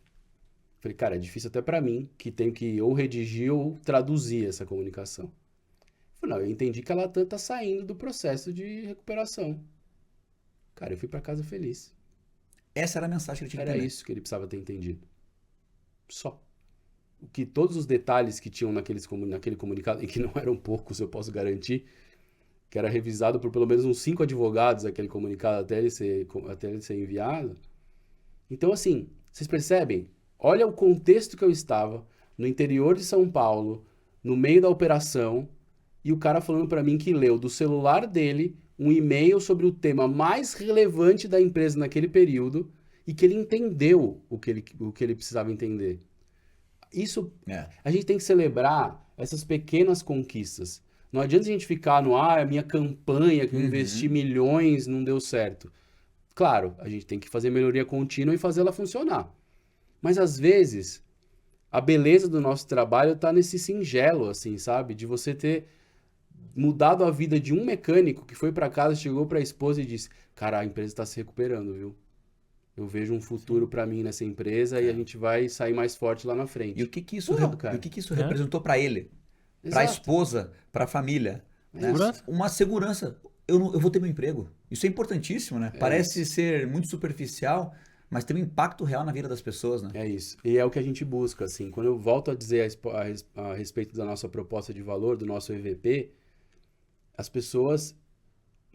Eu falei, cara, é difícil até pra mim, que tenho que ou redigir ou traduzir essa comunicação. Eu falei, não, eu entendi que a Latam tá saindo do processo de recuperação. Cara, eu fui pra casa feliz. Essa era a mensagem que ele tinha que Era entender. isso que ele precisava ter entendido. Só. O que todos os detalhes que tinham naquele comunicado, e que não eram poucos, eu posso garantir, que era revisado por pelo menos uns 5 advogados, aquele comunicado até ele ser enviado. Então, assim, vocês percebem? Olha o contexto que eu estava, no interior de São Paulo, no meio da operação, e o cara falando para mim que leu do celular dele um e-mail sobre o tema mais relevante da empresa naquele período e que ele entendeu o que ele precisava entender. Isso, a gente tem que celebrar essas pequenas conquistas. Não adianta a gente ficar no, a minha campanha que eu investi milhões não deu certo. Claro, a gente tem que fazer melhoria contínua e fazer ela funcionar. Mas às vezes, a beleza do nosso trabalho está nesse singelo, assim, sabe? De você ter mudado a vida de um mecânico que foi para casa, chegou para a esposa e disse, cara, a empresa está se recuperando, viu? Eu vejo um futuro para mim nessa empresa e a gente vai sair mais forte lá na frente. E o que que isso, cara. e o que que isso representou para ele? Para a Exato. esposa, para a família? Né? Segurança. Uma segurança. Eu vou ter meu emprego. Isso é importantíssimo, né? Parece ser muito superficial, mas tem um impacto real na vida das pessoas, né? É isso. E é o que a gente busca, assim. Quando eu volto a dizer a respeito da nossa proposta de valor, do nosso EVP, as pessoas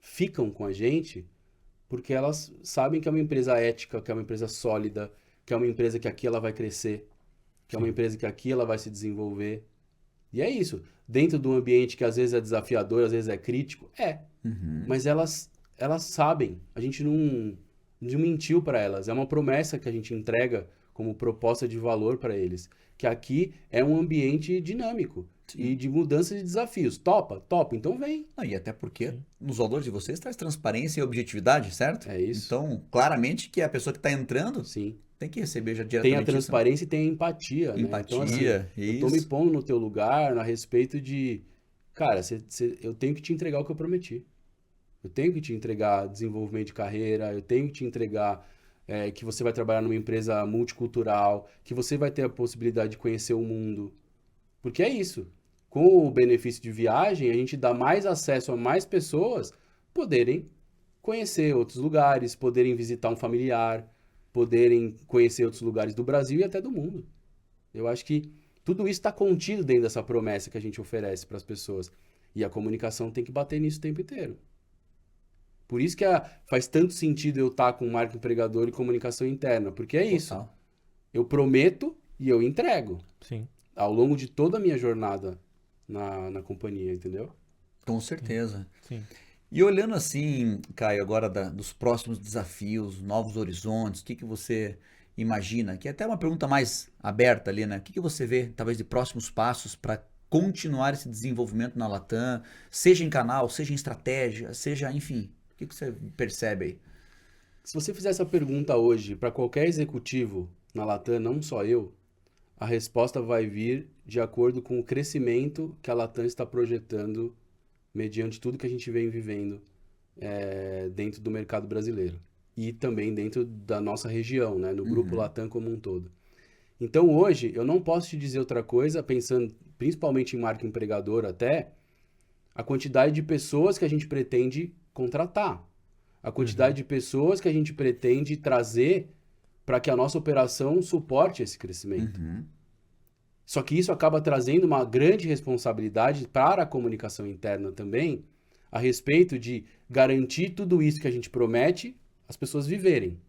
ficam com a gente porque elas sabem que é uma empresa ética, que é uma empresa sólida, que é uma empresa que aqui ela vai crescer, que é uma empresa que aqui ela vai se desenvolver. E é isso. Dentro de um ambiente que às vezes é desafiador, às vezes é crítico, mas elas sabem. A gente não mentiu para elas. É uma promessa que a gente entrega como proposta de valor para eles. Que aqui é um ambiente dinâmico e de mudança de desafios. Topa? Topa. Então vem. Não, e até porque nos valores de vocês traz transparência e objetividade, certo? É isso. Então, claramente que a pessoa que está entrando Sim. tem que receber já Tem diretamente a transparência e tem a empatia. Empatia, Né? Então, assim, eu tô me isso. pondo no teu lugar a respeito de... Cara, eu tenho que te entregar o que eu prometi. Eu tenho que te entregar desenvolvimento de carreira, eu tenho que te entregar que você vai trabalhar numa empresa multicultural, que você vai ter a possibilidade de conhecer o mundo. Porque é isso. Com o benefício de viagem, a gente dá mais acesso a mais pessoas poderem conhecer outros lugares, poderem visitar um familiar. poderem conhecer outros lugares do Brasil e até do mundo. Eu acho que tudo isso está contido dentro dessa promessa que a gente oferece para as pessoas. E a comunicação tem que bater nisso o tempo inteiro. Por isso que faz tanto sentido eu estar com marca empregador e comunicação interna, porque é isso. Total. Eu prometo e eu entrego. Sim. Ao longo de toda a minha jornada na companhia, entendeu? Com certeza. Sim. E olhando assim, Caio, agora dos próximos desafios, novos horizontes, o que que você imagina? Que é até uma pergunta mais aberta ali, né? O que que você vê, talvez, de próximos passos para continuar esse desenvolvimento na Latam, seja em canal, seja em estratégia, seja, enfim, o que que você percebe aí? Se você fizer essa pergunta hoje para qualquer executivo na Latam, não só eu, a resposta vai vir de acordo com o crescimento que a Latam está projetando mediante tudo que a gente vem vivendo dentro do mercado brasileiro e também dentro da nossa região, né, no grupo Latam como um todo. Então hoje eu não posso te dizer outra coisa, pensando principalmente em marca empregadora até, a quantidade de pessoas que a gente pretende contratar, a quantidade de pessoas que a gente pretende trazer para que a nossa operação suporte esse crescimento. Só que isso acaba trazendo uma grande responsabilidade para a comunicação interna também, a respeito de garantir tudo isso que a gente promete, as pessoas viverem.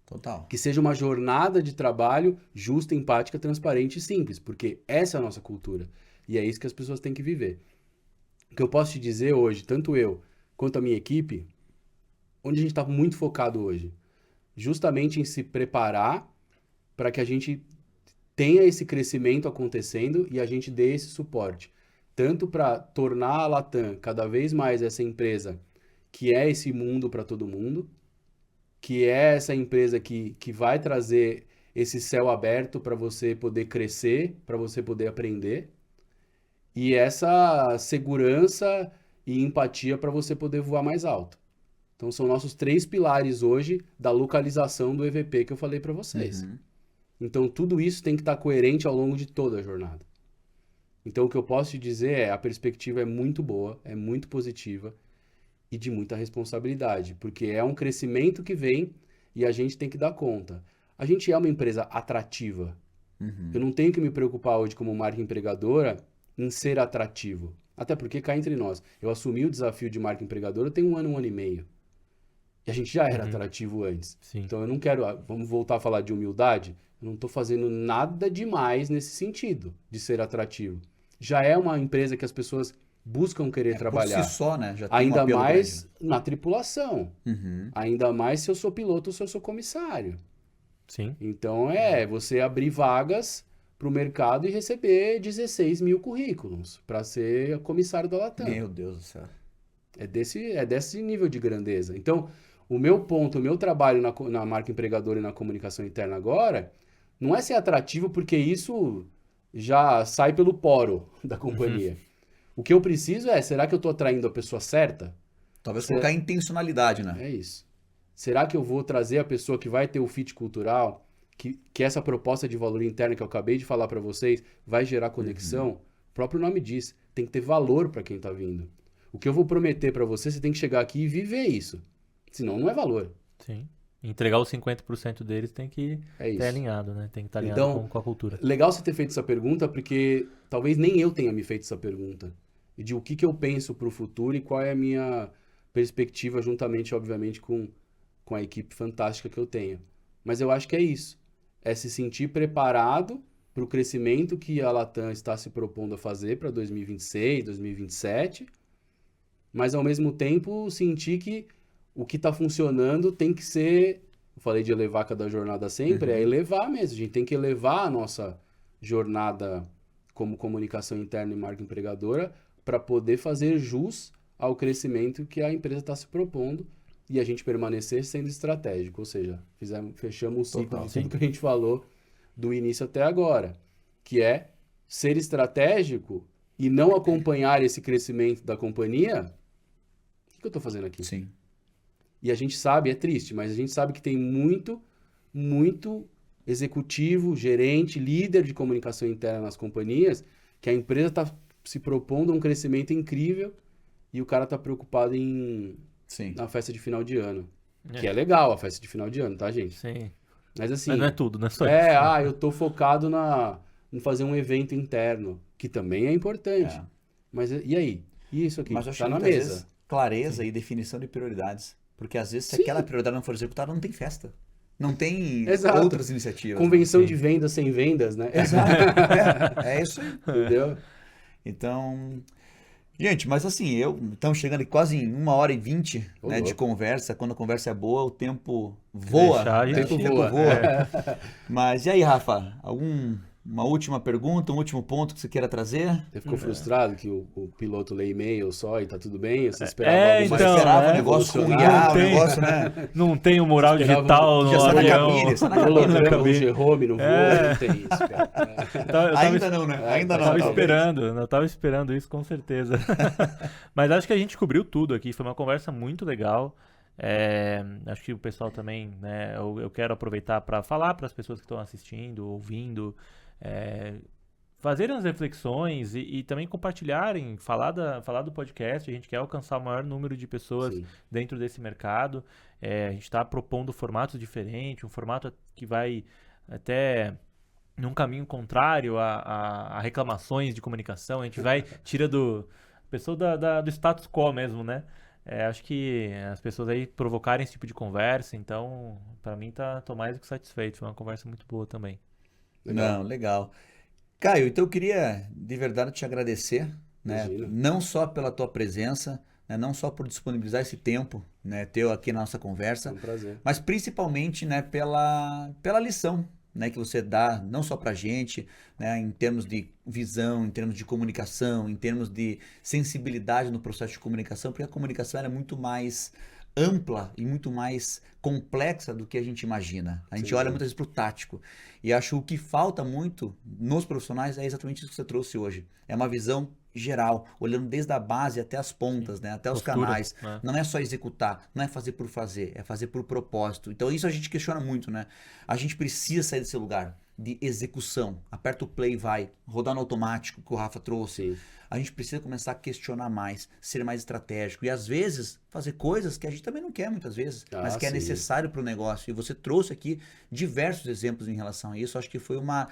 Total. Que seja uma jornada de trabalho justa, empática, transparente e simples, porque essa é a nossa cultura. E é isso que as pessoas têm que viver. O que eu posso te dizer hoje, tanto eu quanto a minha equipe, onde a gente está muito focado hoje? Justamente em se preparar para que a gente tenha esse crescimento acontecendo e a gente dê esse suporte. Tanto para tornar a Latam cada vez mais essa empresa que é esse mundo para todo mundo, que é essa empresa que vai trazer esse céu aberto para você poder crescer, para você poder aprender, e essa segurança e empatia para você poder voar mais alto. Então são nossos 3 pilares hoje da localização do EVP que eu falei para vocês. Então tudo isso tem que estar coerente ao longo de toda a jornada. Então o que eu posso te dizer a perspectiva é muito boa, é muito positiva e de muita responsabilidade, porque é um crescimento que vem e a gente tem que dar conta. A gente é uma empresa atrativa. Eu não tenho que me preocupar hoje como marca empregadora em ser atrativo. Até porque, cá entre nós, eu assumi o desafio de marca empregadora tem 1 ano e meio. E a gente já era atrativo antes. Sim. Então eu não quero, vamos voltar a falar de humildade, eu não estou fazendo nada demais nesse sentido de ser atrativo. Já é uma empresa que as pessoas buscam querer trabalhar. Por si só, né? Já tem um Ainda apelo mais grande, na tripulação. Ainda mais se eu sou piloto ou se eu sou comissário. Sim. Então você abrir vagas para o mercado e receber 16 mil currículos para ser comissário da Latam. Meu Deus do céu. É desse nível de grandeza. Então, o meu trabalho na marca empregadora e na comunicação interna agora, não é ser atrativo porque isso já sai pelo poro da companhia. O que eu preciso será que eu estou atraindo a pessoa certa? Talvez colocar intencionalidade, né? É isso. Será que eu vou trazer a pessoa que vai ter o fit cultural, que essa proposta de valor interno que eu acabei de falar para vocês vai gerar conexão? O próprio nome diz, tem que ter valor para quem está vindo. O que eu vou prometer para você tem que chegar aqui e viver isso. Senão não é valor. Sim. Entregar os 50% deles tem que estar alinhado, né? Tem que estar alinhado com a cultura. Legal você ter feito essa pergunta, porque talvez nem eu tenha me feito essa pergunta. E de o que eu penso para o futuro e qual é a minha perspectiva, juntamente, obviamente, com a equipe fantástica que eu tenho. Mas eu acho que é isso. É se sentir preparado para o crescimento que a Latam está se propondo a fazer para 2026, 2027, mas ao mesmo tempo sentir que o que está funcionando tem que ser, eu falei de elevar cada jornada sempre, é elevar mesmo, a gente tem que elevar a nossa jornada como comunicação interna e marca empregadora para poder fazer jus ao crescimento que a empresa está se propondo e a gente permanecer sendo estratégico, ou seja, fechamos o ciclo de tudo que a gente falou do início até agora, que é ser estratégico e não acompanhar esse crescimento da companhia. O que eu estou fazendo aqui? Sim. E a gente sabe, é triste, mas a gente sabe que tem muito executivo, gerente, líder de comunicação interna nas companhias, que a empresa está se propondo a um crescimento incrível e o cara está preocupado na festa de final de ano. Que é legal a festa de final de ano, tá, gente? Sim. Mas assim... Mas não é tudo, não é só isso. eu tô focado em fazer um evento interno, que também é importante. É. Mas e aí? E isso aqui? Mas eu acho Tá que na muitas mesa. vezes clareza e definição de prioridades. Porque às vezes se Sim. aquela prioridade não for executada, não tem festa. Não tem Exato. outras iniciativas. Convenção Sim. de vendas sem vendas, né? Exato. É isso aí. Entendeu? Então, gente, mas assim, estamos chegando quase em 1h20, Ô, né, de louco. conversa. Quando a conversa é boa, o tempo voa. deixar, Né? o tempo O tempo voa. voa. Mas e aí, Rafa? Uma última pergunta, um último ponto que você queira trazer? Você ficou frustrado que o piloto lê e-mail só e tá tudo bem? Você esperava algo mais... então, Esperava né? o negócio com Revolucionário. IA, o Não tem. negócio, né? Não tem o mural Esperava digital que no já sai na avião. cabine, sai na Holograma, cabine. um Jerome no voo, não tem isso, cara. Eu tava Ainda não, né? Ainda Eu não. tava talvez. esperando, eu tava esperando isso com certeza. Mas acho que a gente cobriu tudo aqui, foi uma conversa muito legal. Acho que o pessoal também, né, eu quero aproveitar para falar para as pessoas que estão assistindo, ouvindo, fazerem as reflexões e também compartilharem, falar do podcast. A gente quer alcançar o maior número de pessoas Sim. dentro desse mercado. A gente está propondo formatos diferentes, um formato que vai até num caminho contrário a reclamações de comunicação. A gente vai, tira do pessoa do status quo mesmo, né? Acho que as pessoas aí provocarem esse tipo de conversa, então, para mim, tô mais do que satisfeito. Foi uma conversa muito boa também. Legal. Não, legal. Caio, então eu queria de verdade te agradecer, né? Imagina. Não só pela tua presença, né? Não só por disponibilizar esse tempo, né, teu aqui na nossa É conversa, um prazer. mas principalmente, né, pela lição, né, que você dá não só pra gente, né, em termos de visão, em termos de comunicação, em termos de sensibilidade no processo de comunicação, porque a comunicação ela é muito mais ampla e muito mais complexa do que a gente imagina. A gente Sim, olha sim. muitas vezes pro tático. E acho que o que falta muito nos profissionais é exatamente isso que você trouxe hoje. É uma visão geral, olhando desde a base até as pontas, né, até os Postura, canais. né? Não é só executar, não é fazer por fazer, é fazer por propósito. Então isso a gente questiona muito, né? A gente precisa sair desse lugar de execução. Aperta o play e vai. Rodar no automático, que o Rafa trouxe. Sim. A gente precisa começar a questionar mais, ser mais estratégico. E às vezes, fazer coisas que a gente também não quer muitas vezes, mas que é sim. necessário para o negócio. E você trouxe aqui diversos exemplos em relação a isso. Acho que foi uma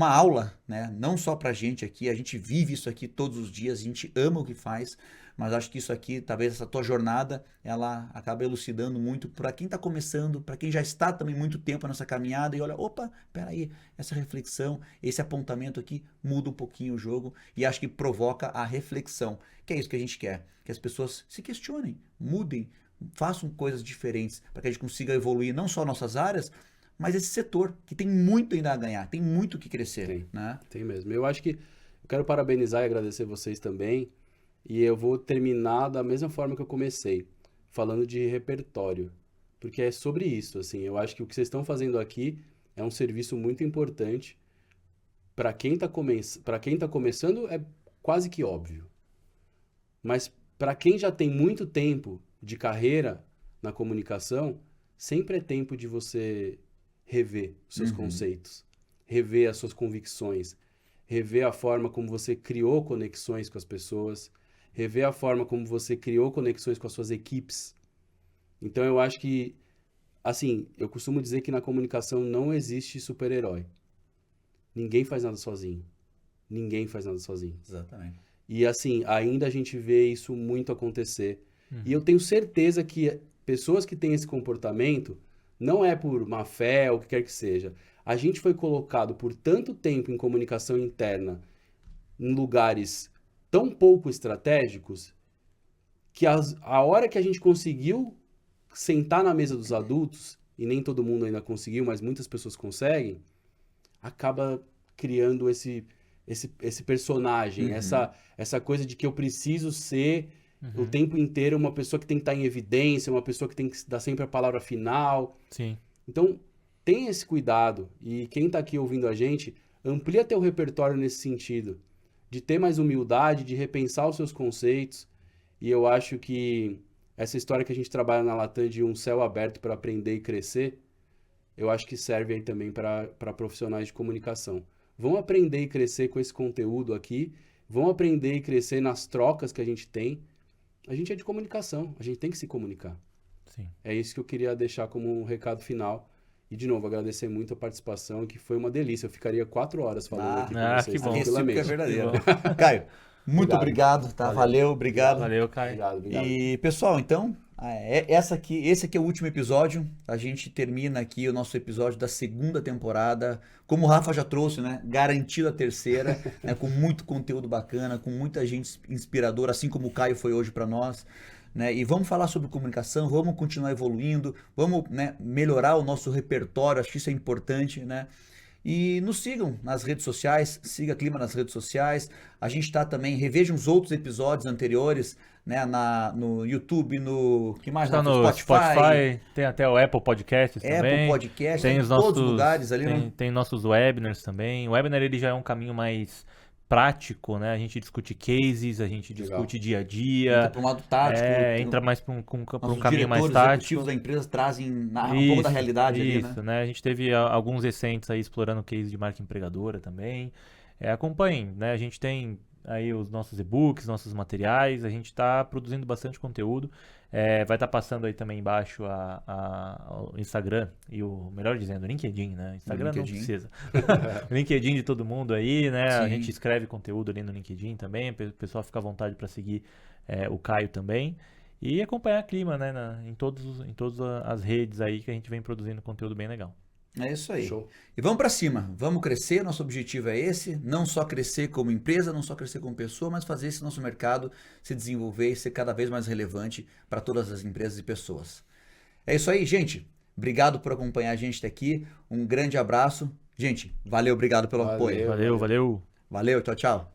aula, né? Não só pra gente aqui, a gente vive isso aqui todos os dias, a gente ama o que faz, mas acho que isso aqui, talvez essa tua jornada, ela acaba elucidando muito para quem está começando, para quem já está também muito tempo nessa caminhada e olha, opa, peraí, essa reflexão, esse apontamento aqui muda um pouquinho o jogo e acho que provoca a reflexão, que é isso que a gente quer, que as pessoas se questionem, mudem, façam coisas diferentes para que a gente consiga evoluir não só nossas áreas, mas esse setor, que tem muito ainda a ganhar, tem muito o que crescer, Tem. né? Tem mesmo. Eu acho que eu quero parabenizar e agradecer vocês também. E eu vou terminar da mesma forma que eu comecei, falando de repertório. Porque é sobre isso, assim. Eu acho que o que vocês estão fazendo aqui é um serviço muito importante. Para quem tá começando, é quase que óbvio. Mas para quem já tem muito tempo de carreira na comunicação, sempre é tempo de você rever os seus conceitos, rever as suas convicções, rever a forma como você criou conexões com as pessoas, rever a forma como você criou conexões com as suas equipes. Então eu acho que, assim, eu costumo dizer que na comunicação não existe super-herói. Ninguém faz nada sozinho. Ninguém faz nada sozinho. Exatamente. E assim, ainda a gente vê isso muito acontecer. E eu tenho certeza que pessoas que têm esse comportamento, não é por má fé ou o que quer que seja. A gente foi colocado por tanto tempo em comunicação interna, em lugares tão pouco estratégicos, que a hora que a gente conseguiu sentar na mesa dos adultos, e nem todo mundo ainda conseguiu, mas muitas pessoas conseguem, acaba criando esse personagem, essa coisa de que eu preciso ser o tempo inteiro uma pessoa que tem que estar em evidência, uma pessoa que tem que dar sempre a palavra final. Sim. Então, tenha esse cuidado. E quem está aqui ouvindo a gente, amplia teu repertório nesse sentido. De ter mais humildade, de repensar os seus conceitos. E eu acho que essa história que a gente trabalha na Latam de um céu aberto para aprender e crescer, eu acho que serve aí também para profissionais de comunicação. Vão aprender e crescer com esse conteúdo aqui, vão aprender e crescer nas trocas que a gente tem. A gente é de comunicação, a gente tem que se comunicar. Sim. É isso que eu queria deixar como um recado final. E, de novo, agradecer muito a participação, que foi uma delícia. Eu ficaria 4 horas falando aqui com vocês, que bom. A recíproca é tranquilamente. verdadeira. Caio, muito obrigado, tá? Valeu, obrigado. Valeu, Caio. Obrigado. E, pessoal, então, esse aqui é o último episódio. A gente termina aqui o nosso episódio da segunda temporada. Como o Rafa já trouxe, né? Garantido a terceira, né? Com muito conteúdo bacana, com muita gente inspiradora, assim como o Caio foi hoje para nós. Né? E vamos falar sobre comunicação, vamos continuar evoluindo, vamos, né, melhorar o nosso repertório, acho que isso é importante, né? E nos sigam nas redes sociais, siga Clima nas redes sociais. A gente está também, revejam os outros episódios anteriores, né, no YouTube, no que mais? Está no Spotify, tem até o Apple Podcasts também. Apple Podcast, tem em todos os lugares ali. Tem nossos webinars também. O webinar ele já é um caminho mais prático, né? A gente discute cases, a gente discute dia a dia. Entra para um lado tático. Entra mais para um caminho mais tático. Os executivos da empresa trazem um pouco da realidade ali, né? A gente teve alguns recentes aí explorando case de marca empregadora também. Acompanhem, né? A gente tem aí os nossos e-books, nossos materiais, a gente está produzindo bastante conteúdo. Vai estar passando aí também embaixo o Instagram e melhor dizendo, o LinkedIn, né? Instagram não precisa. O LinkedIn de todo mundo aí, né? Sim. A gente escreve conteúdo ali no LinkedIn também, o pessoal fica à vontade para seguir o Caio também. E acompanhar a Clima, né? Em todas as redes aí que a gente vem produzindo conteúdo bem legal. É isso aí. Show. E vamos para cima, vamos crescer, nosso objetivo é esse, não só crescer como empresa, não só crescer como pessoa, mas fazer esse nosso mercado se desenvolver e ser cada vez mais relevante para todas as empresas e pessoas. É isso aí, gente. Obrigado por acompanhar a gente até aqui. Um grande abraço. Gente, valeu, obrigado pelo apoio. Valeu. Valeu, tchau, tchau.